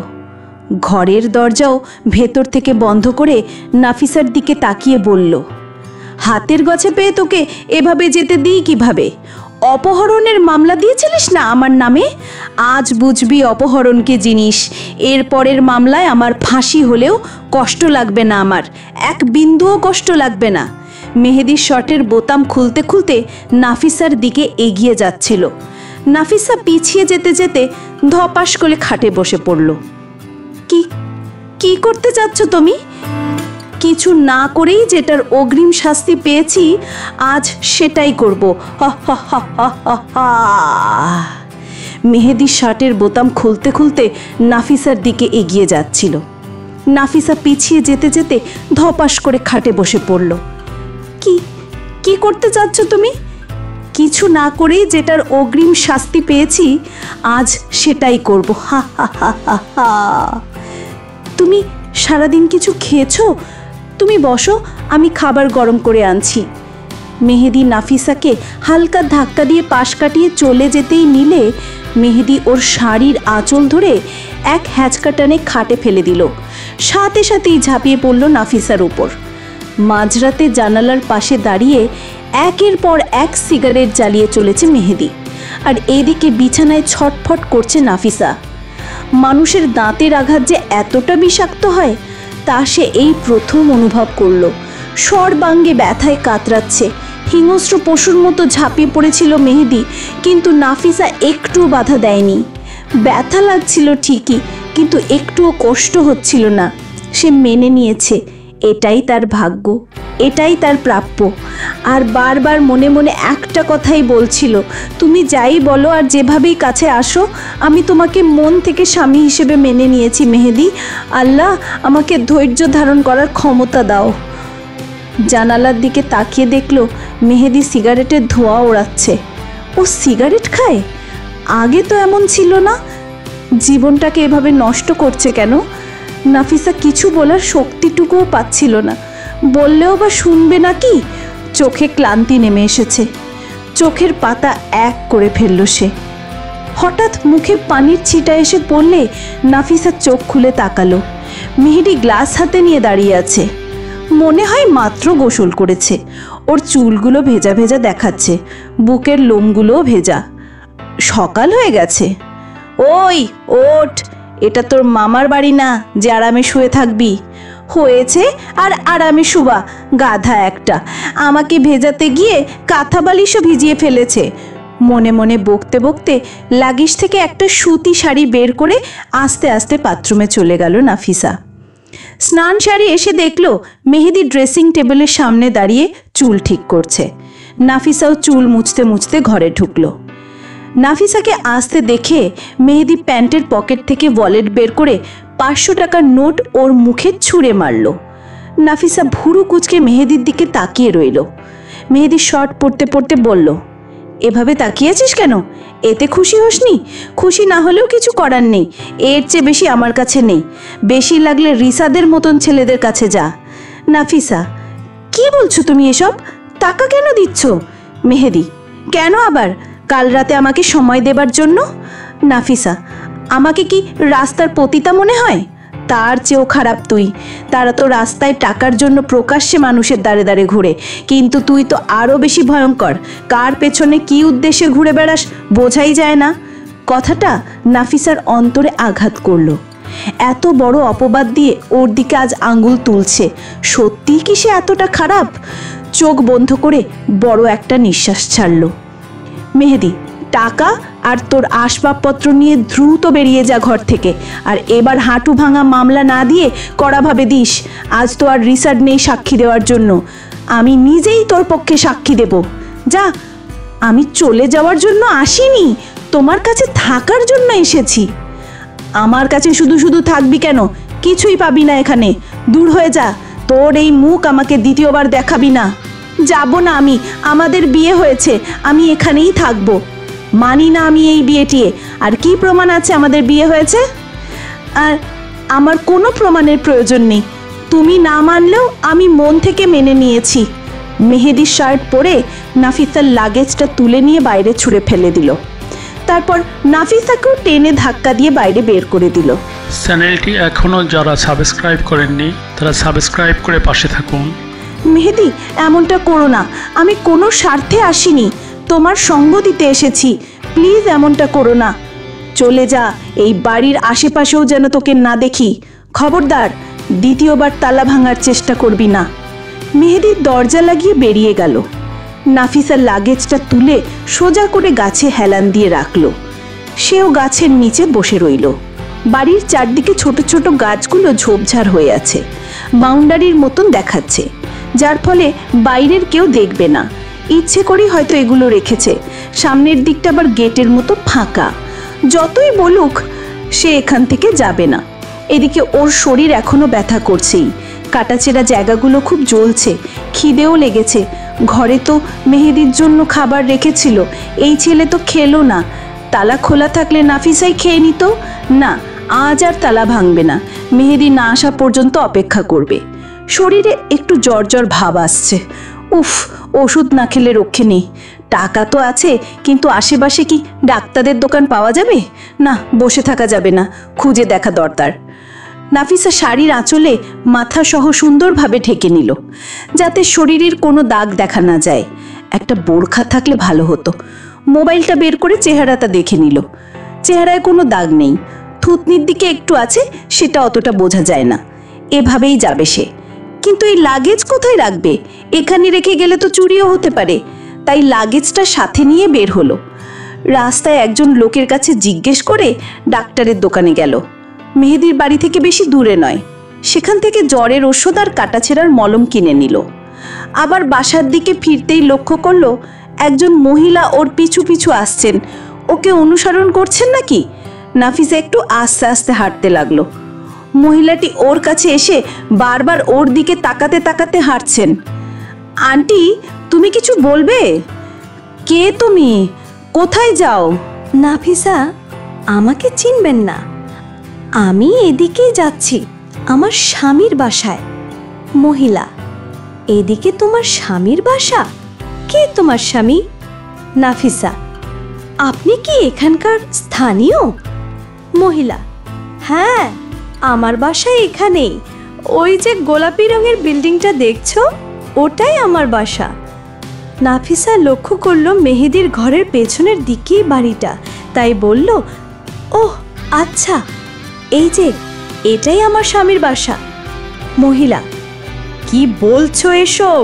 ঘরের দরজাও ভেতর থেকে বন্ধ করে নাফিসার দিকে তাকিয়ে বলল, হাতের গছে পেয়ে তোকে এভাবে যেতে দিই কিভাবে? অপহরণের মামলা দিয়েছিলিস না আমার নামে? আজ বুঝবি অপহরণকে জিনিস। এর পরের মামলায় আমার ফাঁসি হলেও কষ্ট লাগবে না, আমার এক বিন্দুও কষ্ট লাগবে না। মেহেদির শার্টের বোতাম খুলতে খুলতে নাফিসার দিকে এগিয়ে যাচ্ছিল। নাফিসা পিছিয়ে যেতে যেতে ধপাস করে খাটে বসে পড়ল। কি করতে চাচ্ছ তুমি? কিছু না করেই যেটার অগ্রিম শাস্তি পেয়েছি আজ সেটাই করব। মেহেদি শার্টের বোতাম খুলতে খুলতে নাফিসার দিকে এগিয়ে যাচ্ছিল। নাফিসা পিছিয়ে যেতে যেতে ধপাস করে খাটে বসে পড়ল। কি করতে চাচ্ছ তুমি? কিছু না করেই যেটার অগ্রিম শাস্তি পেয়েছি আজ সেটাই করব। তুমি সারাদিন কিছু খেয়েছো? তুমি বসো, আমি খাবার গরম করে আনছি। মেহেদি নাফিসাকে হালকা ধাক্কা দিয়ে পাশ কাটিয়ে চলে যেতেই নিলে মেহেদি ওর শাড়ির আঁচল ধরে এক হ্যাঁচকা টানে খাটে ফেলে দিল। সাথে সাথেই ঝাঁপিয়ে পড়ল নাফিসার উপর। মাঝরাতে জানালার পাশে দাঁড়িয়ে একের পর এক সিগারেট জ্বালিয়ে চলেছে মেহেদি, আর এদিকে বিছানায় ছটফট করছে নাফিসা। মানুষের দাঁতের আঘাত যে এতটা বিষাক্ত হয় তা সে এই প্রথম অনুভব করল। সর্বাঙ্গে ব্যথায় কাতরাচ্ছে। হিংস্র পশুর মতো ঝাঁপিয়ে পড়েছিল মেহেদি, কিন্তু নাফিসা একটু বাধা দেয়নি। ব্যথা লাগছিল ঠিকই, কিন্তু একটুও কষ্ট হচ্ছিল না। সে মেনে নিয়েছে, এটাই তার ভাগ্য। এটাই তার প্রাপ্য। আর বারবার মনে মনে একটা কথাই বলছিল, তুমি যাই বলো আর যেভাবেই কাছে আসো, আমি তোমাকে মন থেকে স্বামী হিসেবে মেনে নিয়েছি মেহেদি। আল্লাহ আমাকে ধৈর্য ধারণ করার ক্ষমতা দাও। জানালার দিকে তাকিয়ে দেখলো মেহেদি সিগারেটের ধোঁয়া ওড়াচ্ছে। ও সিগারেট খায়? আগে তো এমন ছিল না। জীবনটাকে এভাবে নষ্ট করছে কেন? নাফিসা কিছু বলার শক্তিটুকুও পাচ্ছিল না। বললেও বা শুনবে নাকি? চোখে ক্লান্তি নেমে এসেছে, চোখের পাতা এক করে ফেলল সে। হঠাৎ মুখে পানির ছিটা এসে পড়লে নাফিসা চোখ খুলে তাকালো। মেহেদি গ্লাস হাতে নিয়ে দাঁড়িয়ে আছে। মনে হয় মাত্র গোসল করেছে। ওর চুলগুলো ভেজা ভেজা দেখাচ্ছে, বুকের লোমগুলোও ভেজা। সকাল হয়ে গেছে। ওই ওঠ, এটা তোর মামার বাড়ি না যে আরামে শুয়ে থাকবি। হয়েছে আর আরামে শুবা, গাধা একটা। আমাকে ভেজাতে গিয়ে কাঁথা বালিশও ভিজিয়ে ফেলেছে। মনে মনে বকতে বকতে লাগেজ থেকে একটা সুতি শাড়ি বের করে আস্তে আস্তে বাথরুমে চলে গেল নাফিসা। স্নান শাড়ি এসে দেখলো মেহেদি ড্রেসিং টেবিলের সামনে দাঁড়িয়ে চুল ঠিক করছে। নাফিসাও চুল মুছতে মুছতে ঘরে ঢুকলো। নাফিসাকে আসতে দেখে মেহেদি প্যান্টের পকেট থেকে ওয়ালেট বের করে 500 টাকার নোট ওর মুখে ছুঁড়ে মারল। নাফিসা ভুরু কুচকে মেহেদির দিকে তাকিয়ে রইল। মেহেদি শর্ট পড়তে পড়তে বলল, এভাবে তাকিয়েছিস কেন? এতে খুশি হসনি? খুশি না হলেও কিছু করার নেই, এর চেয়ে বেশি আমার কাছে নেই। বেশি লাগলে রিসাদের মতন ছেলেদের কাছে যা। নাফিসা, কি বলছো তুমি এসব? টাকা কেন দিচ্ছ? মেহেদি, কেন আবার? কাল রাতে আমাকে সময় দেবার জন্য। নাফিসা, আমাকে কি রাস্তার পতিতা মনে হয়? তার চেয়েও খারাপ তুই। তারা তো রাস্তায় টাকার জন্য প্রকাশ্যে মানুষের দ্বারে দ্বারে ঘুরে, কিন্তু তুই তো আরও বেশি ভয়ঙ্কর। কার পেছনে কি উদ্দেশ্যে ঘুরে বেড়াস বোঝাই যায় না। কথাটা নাফিসার অন্তরে আঘাত করলো। এত বড় অপবাদ দিয়ে ওর দিকে আজ আঙ্গুল তুলছে, সত্যিই কি সে এতটা খারাপ? চোখ বন্ধ করে বড় একটা নিঃশ্বাস ছাড়ল। মেহেদি, টাকা আর তোর আসবাবপত্র নিয়ে দ্রুত বেরিয়ে যা ঘর থেকে। আর এবার হাঁটু ভাঙা মামলা না দিয়ে কড়াভাবে দিস। আজ তো আর রিসার্ড নেই সাক্ষী দেওয়ার জন্য, আমি নিজেই তোর পক্ষে সাক্ষী দেব। যা। আমি চলে যাওয়ার জন্য আসিনি, তোমার কাছে থাকার জন্য এসেছি। আমার কাছে শুধু শুধু থাকবি কেন? কিছুই পাবি না এখানে, দূর হয়ে যা। তোর এই মুখ আমাকে দ্বিতীয়বার দেখাবি না। যাব না আমি, আমাদের বিয়ে হয়েছে, আমি এখানেই থাকবো। মানি না আমি এই বিয়েটিয়ে। আর কি প্রমাণ আছে আমাদের বিয়ে হয়েছে? আর আমার কোনো প্রমাণের প্রয়োজন নেই, তুমি না মানলেও আমি মন থেকে মেনে নিয়েছি। মেহেদির শার্ট পরে নাফিসার লাগেজটা তুলে নিয়ে বাইরে ছুঁড়ে ফেলে দিল। তারপর নাফিসাকেও টেনে ধাক্কা দিয়ে বাইরে বের করে দিল। চ্যানেলটি এখনও যারা সাবস্ক্রাইব করেননি তারা সাবস্ক্রাইব করে পাশে থাকুন। মেহেদি, এমনটা করো না, আমি কোনো স্বার্থে আসিনি, তোমার সঙ্গ দিতে এসেছি। প্লিজ এমনটা করো না। চলে যা, এই বাড়ির আশেপাশেও যেন তোকে না দেখি। খবরদার, দ্বিতীয়বার তালা ভাঙার চেষ্টা করবি না। মেহেদি দরজা লাগিয়ে বেরিয়ে গেল। নাফিসার লাগেজটা তুলে সোজা করে গাছে হেলান দিয়ে রাখলো। সেও গাছের নিচে বসে রইল। বাড়ির চারদিকে ছোট ছোট গাছগুলো ঝোপঝাড় হয়ে আছে, বাউন্ডারির মতন দেখাচ্ছে, যার ফলে বাইরের কেউ দেখবে না। ইচ্ছে করেই হয়তো এগুলো রেখেছে। সামনের দিকটা আবার গেটের মতো ফাঁকা। যতই বলুক সে এখান থেকে যাবে না। এদিকে ওর শরীর এখনো ব্যথা করছেই, কাটাচেরা জায়গাগুলো খুব জ্বলছে, খিদেও লেগেছে। ঘরে তো মেহেদির জন্য খাবার রেখেছিল, এই ছেলে তো খেলো না। তালা খোলা থাকলে নাফিসাই খেয়ে নিত। না, আজ আর তালা ভাঙবে না, মেহেদি না আসা পর্যন্ত অপেক্ষা করবে। শরীরে একটু জ্বর জ্বর ভাব আসছে। উফ, ওষুধ না খেলে রক্ষে নেই। টাকা তো আছে, কিন্তু আশেপাশে কি ডাক্তারের দোকান পাওয়া যাবে? না, বসে থাকা যাবে না, খুঁজে দেখা দরকার। নাফিসা শাড়ির আঁচলে মাথা সহ সুন্দরভাবে ঢেকে নিল, যাতে শরীরের কোনো দাগ দেখা না যায়। একটা বোরখা থাকলে ভালো হতো। মোবাইলটা বের করে চেহারাটা দেখে নিল। চেহারায় কোনো দাগ নেই, থুতনির দিকে একটু আছে, সেটা অতটা বোঝা যায় না। এভাবেই যাবে সে। কিন্তু এই লাগেজ কোথায় রাখবে? এখানে রেখে গেলে তো চুরিও হতে পারে। তাই লাগেজটা সাথে নিয়ে বের হলো। রাস্তায় একজন লোকের কাছে জিজ্ঞেস করে ডাক্তারের দোকানে গেল। মেহেদির বাড়ি থেকে বেশি দূরে নয়। সেখান থেকে জ্বরের ওষুধ আর কাটাছেঁড়ার মলম কিনে নিল। আবার বাসার দিকে ফিরতেই লক্ষ্য করলো একজন মহিলা ওর পিছু পিছু আসছেন। ওকে অনুসরণ করছেন নাকি? নাফিসা একটু আস্তে আস্তে হাঁটতে লাগলো। মহিলাটি ওর কাছে এসে বারবার ওর দিকে তাকাতে তাকাতে হাঁটছেন। আন্টি, তুমি কিছু বলবে? কে তুমি? কোথায় যাও? নাফিসা, আমাকে চিনবেন না, আমি এদিকেই যাচ্ছি আমার স্বামীর বাসায়। মহিলা: এদিকে তোমার স্বামীর বাসা? কে তোমার স্বামী? নাফিসা: আপনি কি এখানকার স্থানীয়? মহিলা: হ্যাঁ, আমার বাসা এখানেই, ওই যে গোলাপি রঙের বিল্ডিংটা দেখছো, ওটাই আমার বাসা। নাফিসা লক্ষ্য করলো মেহেদির ঘরের পেছনের দিকেই বাড়িটা, তাই বলল, ওহ আচ্ছা, এই যে এটাই আমার স্বামীর বাসা। মহিলা: কি বলছো এসব?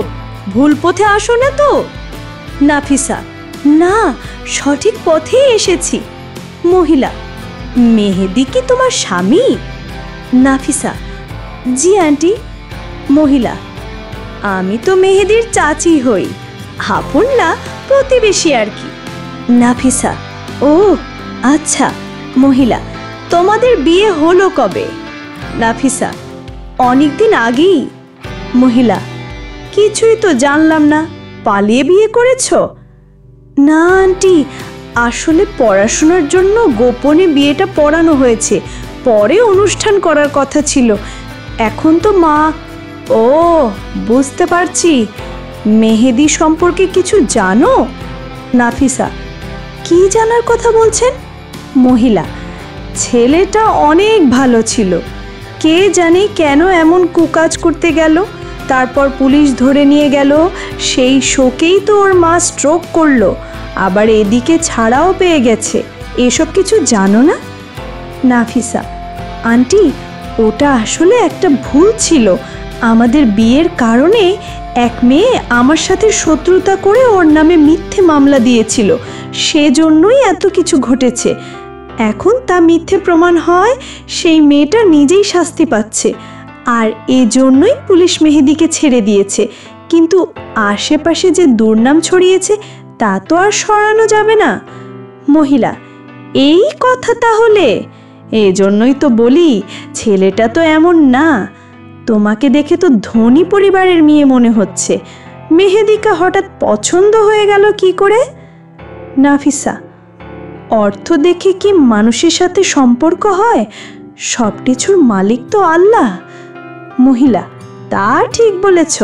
ভুল পথে আসো না তো? নাফিসা: না, সঠিক পথেই এসেছি। মহিলা: মেহেদি কি তোমার স্বামী? নাফিসা: জি আন্টি। মহিলা: আমি তো মেহেদির চাচি হই, আপন না, প্রতিবেশী আর কি। নাফিসা: ও আচ্ছা। মহিলা: তোমাদের বিয়ে হলো কবে? নাফিসা: অনেকদিন আগেই। মহিলা: কিছুই তো জানলাম না, পালিয়ে বিয়ে করেছো? না আন্টি, আসলে পড়াশোনার জন্য গোপনে বিয়েটা পড়ানো হয়েছে, পরে অনুষ্ঠান করার কথা ছিল। এখন তো মা। ও, বুঝতে পারছি। মেহেদি সম্পর্কে কিছু জানো? নাফিসা: কি জানার কথা বলছেন? মহিলা: ছেলেটা অনেক ভালো ছিল, কে জানে কেন এমন কুকাজ করতে গেল, তারপর পুলিশ ধরে নিয়ে গেল, সেই শোকেই তো ওর মা স্ট্রোক করলো, আবার এদিকে ছাড়াও পেয়ে গেছে। এসব কিছু জানো না? নাফিসা: আন্টি, ওটা আসলে একটা ভুল ছিল। আমাদের বিয়ের কারণে এক মেয়ে আমার সাথে শত্রুতা করে ওর নামে মিথ্যে মামলা দিয়েছিল, সেজন্যই এত কিছু ঘটেছে। এখন তা মিথ্যে প্রমাণ হয়, সেই মেয়েটা নিজেই শাস্তি পাচ্ছে, আর এজন্যই পুলিশ মেহেদিকে ছেড়ে দিয়েছে। কিন্তু আশেপাশে যে দুর্নাম ছড়িয়েছে তা তো আর সরানো যাবে না। মহিলা: এই কথা তাহলে? এজন্যই তো বলি, ছেলেটা তো এমন না। তোমাকে দেখে তো ধনী পরিবারের মেয়ে মনে হচ্ছে, মেহেদিকা হঠাৎ পছন্দ হয়ে গেল কি করে? নাফিসা: অর্থ দেখে কি মানুষের সাথে সম্পর্ক হয়? সব কিছুর মালিক তো আল্লাহ। মহিলা: তা ঠিক বলেছ।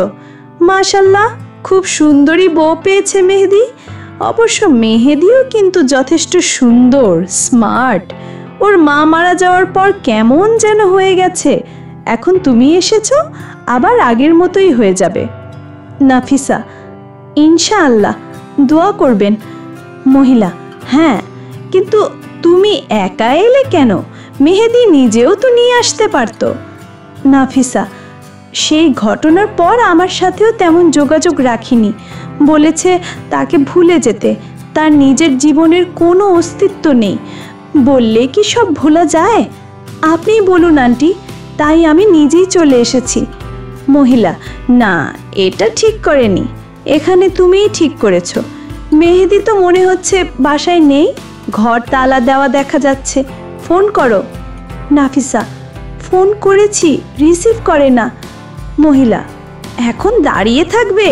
মাশাআল্লাহ, খুব সুন্দরী বউ পেয়েছে মেহেদি। অবশ্য মেহেদিও কিন্তু যথেষ্ট সুন্দর, স্মার্ট। ওর মা মারা যাওয়ার পর কেমন যেন হয়ে গেছে, এখন তুমি এসেছো, আবার আগের মতোই হয়ে যাবে। নাফিসা: ইনশাআল্লাহ, দোয়া করবেন। মহিলা: হ্যাঁ, কিন্তু তুমি একা এলে কেন? মেহেদি নিজেও তো নিয়ে আসতে পারতো। নাফিসা: সেই ঘটনার পর আমার সাথেও তেমন যোগাযোগ রাখিনি, বলেছে তাকে ভুলে যেতে, তার নিজের জীবনের কোনো অস্তিত্ব নেই। বললে কি সব ভোলা যায়? আপনিই বলুন আন্টি, তাই আমি নিজেই চলে এসেছি। মহিলা: না, এটা ঠিক করেনি, এখানে তুমিই ঠিক করেছো। মেহেদি তো মনে হচ্ছে বাসায় নেই, ঘর তালা দেওয়া দেখা যাচ্ছে, ফোন করো। নাফিসা: ফোন করেছি, রিসিভ করে না। মহিলা: এখন দাঁড়িয়ে থাকবে?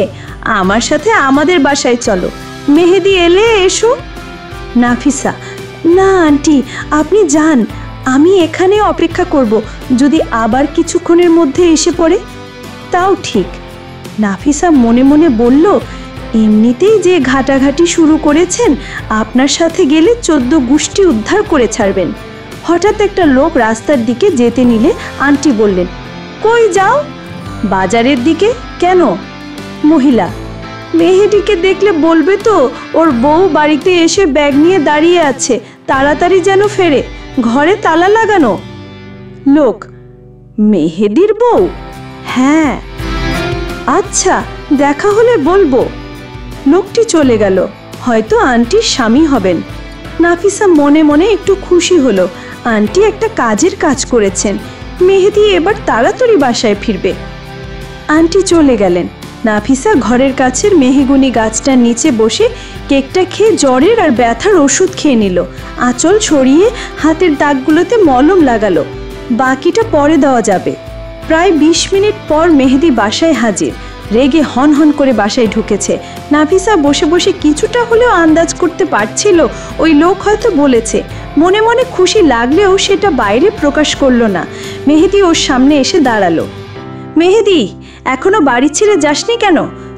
আমার সাথে আমাদের বাসায় চলো, মেহেদি এলে এসো। নাফিসা: না আন্টি, আপনি যান, আমি এখানে অপেক্ষা করব, যদি আবার কিছুক্ষণের মধ্যে এসে পড়ে। তাও ঠিক। নাফিসা মনে মনে বলল, এমনিতেই যে ঘাটাঘাটি শুরু করেছেন, আপনার সাথে গেলে 14 গোষ্ঠী উদ্ধার করে ছাড়বেন। হঠাৎ একটা লোক রাস্তার দিকে যেতে নিলে আন্টি বললেন, কই যাও? বাজারের দিকে। কেন? মহিলা: মেহেদিকে দেখলে বলবে তো ওর বউ বাড়িতে এসে ব্যাগ নিয়ে দাঁড়িয়ে আছে, তাড়াতাড়ি যেন ফেরে, ঘরে তালা লাগানো। লোক: মেহেদির বউ? হ্যাঁ। আচ্ছা, দেখা হলে বলবো। লোকটি চলে গেল, হয়তো আন্টির স্বামী হবেন। নাফিসা মনে মনে একটু খুশি হলো, আন্টি একটা কাজের কাজ করেছেন, মেহেদি এবার তাড়াতাড়ি বাসায় ফিরবে। আন্টি চলে গেলেন। নাফিসা ঘরের কাছের মেহগুনি গাছটার নিচে বসে কেকটা খেয়ে জ্বরের আর ব্যথার ওষুধ খেয়ে নিল। আঁচল ছড়িয়ে হাতের দাগগুলোতে মলম লাগালো। বাকিটা পরে দেওয়া যাবে। প্রায় 20 মিনিট পর মেহেদি বাসায় হাজির। রেগে হন হন করে বাসায় ঢুকেছে। নাফিসা বসে বসে কিছুটা হলেও আন্দাজ করতে পারছিল ওই লোক হয়তো বলেছে। মনে মনে খুশি লাগলেও সেটা বাইরে প্রকাশ করলো না। মেহেদি ওর সামনে এসে দাঁড়ালো। মেহেদি, এখনো বাড়ি ছেড়ে যাসনি কেন?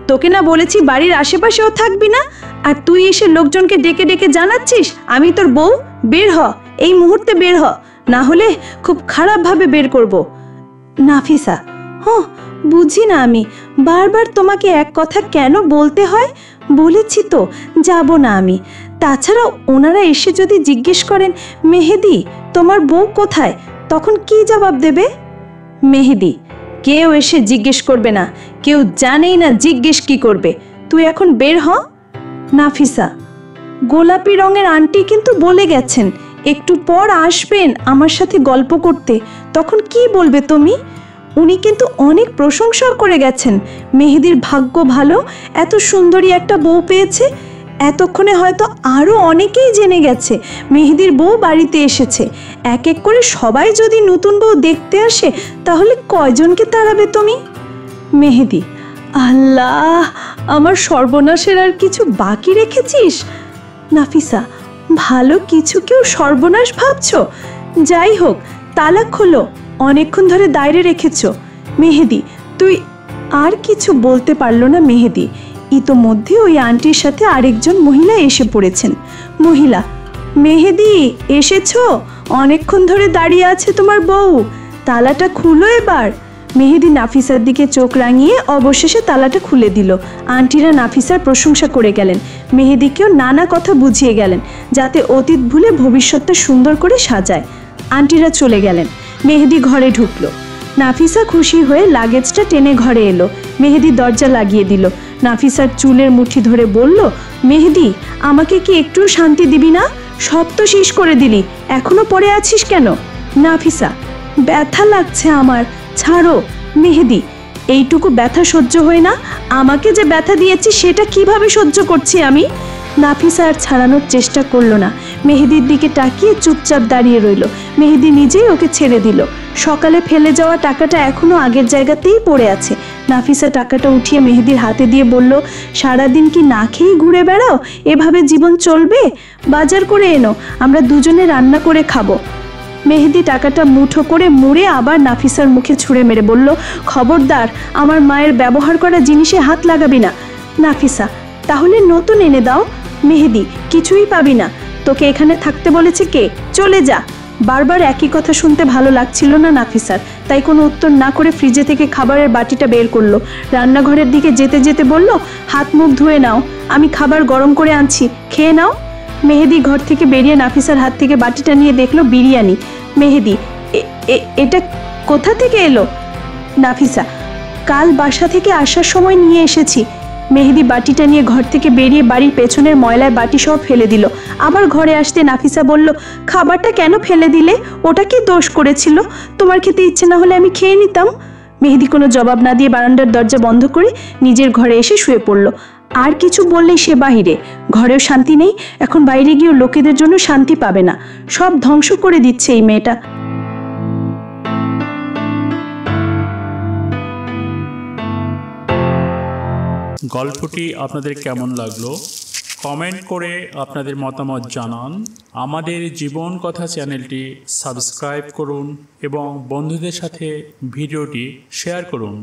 তোকে না বলেছি বাড়ির আশেপাশেও থাকবি না, আর তুই এসে লোকজনকে ডেকে ডেকে জানাচ্ছিস আমি তোর বউ? বের হ, এই মুহূর্তে বের হ, না হলে খুব খারাপভাবে বের করব। নাফিসা, বুঝি না আমি বারবার তোমাকে এক কথা কেন বলতে হয়? বলেছি তো যাব না আমি। তাছাড়া ওনারা এসে যদি জিজ্ঞেস করেন মেহেদি তোমার বউ কোথায়, তখন কি জবাব দেবে? মেহেদি, কেউ এসে জিজ্ঞেস করবে না, কেউ জানেই না জিজ্ঞেস কি করবে। তুই এখন বের হ। নাফিসা, গোলাপি রঙের আন্টি কিন্তু বলে গেছেন একটু পর আসবেন আমার সাথে গল্প করতে, তখন কি বলবে তুমি? উনি কিন্তু অনেক প্রশংসা করে গেছেন মেহেদির ভাগ্য ভালো, এত সুন্দরী একটা বউ পেয়েছে। এতক্ষণে হয়তো আরও অনেকেই জেনে গেছে মেহেদির বউ বাড়িতে এসেছে। এক এক করে সবাই যদি নতুন বউ দেখতে আসে তাহলে কয়জনকে তাড়াবে তুমি? মেহেদি, আল্লাহ, আমার সর্বনাশের আর কিছু বাকি রেখেছিস? নাফিসা, ভালো কিছু কেউ সর্বনাশ ভাবছ? যাই হোক, তালা খোলো, অনেকক্ষণ ধরে দাঁড়িয়ে রেখেছ। মেহেদি, তুই আর কিছু বলতে পারল না মেহেদি। ইতোমধ্যে ওই আন্টির সাথে আরেকজন মহিলা এসে পড়েছেন। মহিলা, মেহেদি এসেছো? অনেকক্ষণ ধরে দাঁড়িয়ে আছে তোমার বউ, তালাটা খুলো এবার। মেহেদি নাফিসার দিকে চোখ রাঙিয়ে অবশেষে তালাটা খুলে দিল। আন্টিরা নাফিসার প্রশংসা করে গেলেন, মেহেদিকেও নানা কথা বুঝিয়ে গেলেন যাতে অতীত ভুলে ভবিষ্যৎটা সুন্দর করে সাজায়। আন্টিরা চলে গেলেন। মেহেদি ঘরে ঢুকলো। নাফিসা খুশি হয়ে লাগেজটা টেনে ঘরে এলো। মেহেদি দরজা লাগিয়ে দিল। নাফিসার চুলের মুঠি ধরে বলল, মেহেদি, আমাকে কি একটু শান্তি দিবি না? সব তো শেষ করে দিলি, এখনো পড়ে আছিস কেন? নাফিসা, ব্যথা লাগছে আমার, ছাড়ো। মেহেদি, এইটুকু ব্যথা সহ্য হয় না? আমাকে যে ব্যথা দিয়েছি সেটা কিভাবে সহ্য করছি আমি? নাফিসা আর ছাড়ানোর চেষ্টা করলো না। মেহেদির দিকে তাকিয়ে চুপচাপ দাঁড়িয়ে রইল। মেহেদি নিজেই ওকে ছেড়ে দিল। সকালে ফেলে যাওয়া টাকাটা এখনো আগের জায়গাতেই পড়ে আছে। নাফিসা টাকাটা উঠিয়ে মেহেদির হাতে দিয়ে বলল, সারাদিন কি না খেয়েই ঘুরে বেড়াও? এভাবে জীবন চলবে? বাজার করে এনো, আমরা দুজনে রান্না করে খাবো। মেহেদি টাকাটা মুঠো করে মুড়ে আবার নাফিসার মুখে ছুঁড়ে মেরে বলল, খবরদার, আমার মায়ের ব্যবহার করা জিনিসে হাত লাগাবি না। নাফিসা, তাহলে নতুন এনে দাও। মেহেদি, কিছুই পাবি না, তোকে এখানে থাকতে বলেছে কে? চলে যা। বারবার একই কথা শুনতে ভালো লাগছিল না নাফিসার, তাই কোনো উত্তর না করে ফ্রিজে থেকে খাবারের বাটিটা বের করলো। রান্নাঘরের দিকে যেতে যেতে বলল, হাত মুখ ধুয়ে নাও, আমি খাবার গরম করে আনছি, খেয়ে নাও। মেহেদি ঘর থেকে বেরিয়ে নাফিসার হাত থেকে বাটিটা নিয়ে দেখলো বিরিয়ানি। মেহেদি, এটা কোথা থেকে এলো? নাফিসা, কাল বাসা থেকে আসার সময় নিয়ে এসেছি। মেহেদি বাটিটা নিয়ে ঘর থেকে বেরিয়ে বাড়ির পেছনের ময়লায় বাটি সব ফেলে দিল। আবার ঘরে আসতে নাফিসা বলল, খাবারটা কেন ফেলে দিলে? ওটা কি দোষ করেছিল? তোমার খেতে ইচ্ছে না হলে আমি খেয়ে নিতাম। মেহেদি কোনো জবাব না দিয়ে বারান্দার দরজা বন্ধ করে নিজের ঘরে এসে শুয়ে পড়ল। আর কিছু বললেই সে বাহিরে। ঘরেও শান্তি নেই, এখন বাইরে গিয়েও লোকেদের জন্য শান্তি পাবে না। সব ধ্বংস করে দিচ্ছে এই মেয়েটা। গল্পটি আপনাদের কেমন লাগলো কমেন্ট করে আপনাদের মতামত জানান। আমাদের জীবন কথা চ্যানেলটি সাবস্ক্রাইব করুন এবং বন্ধুদের সাথে ভিডিওটি শেয়ার করুন।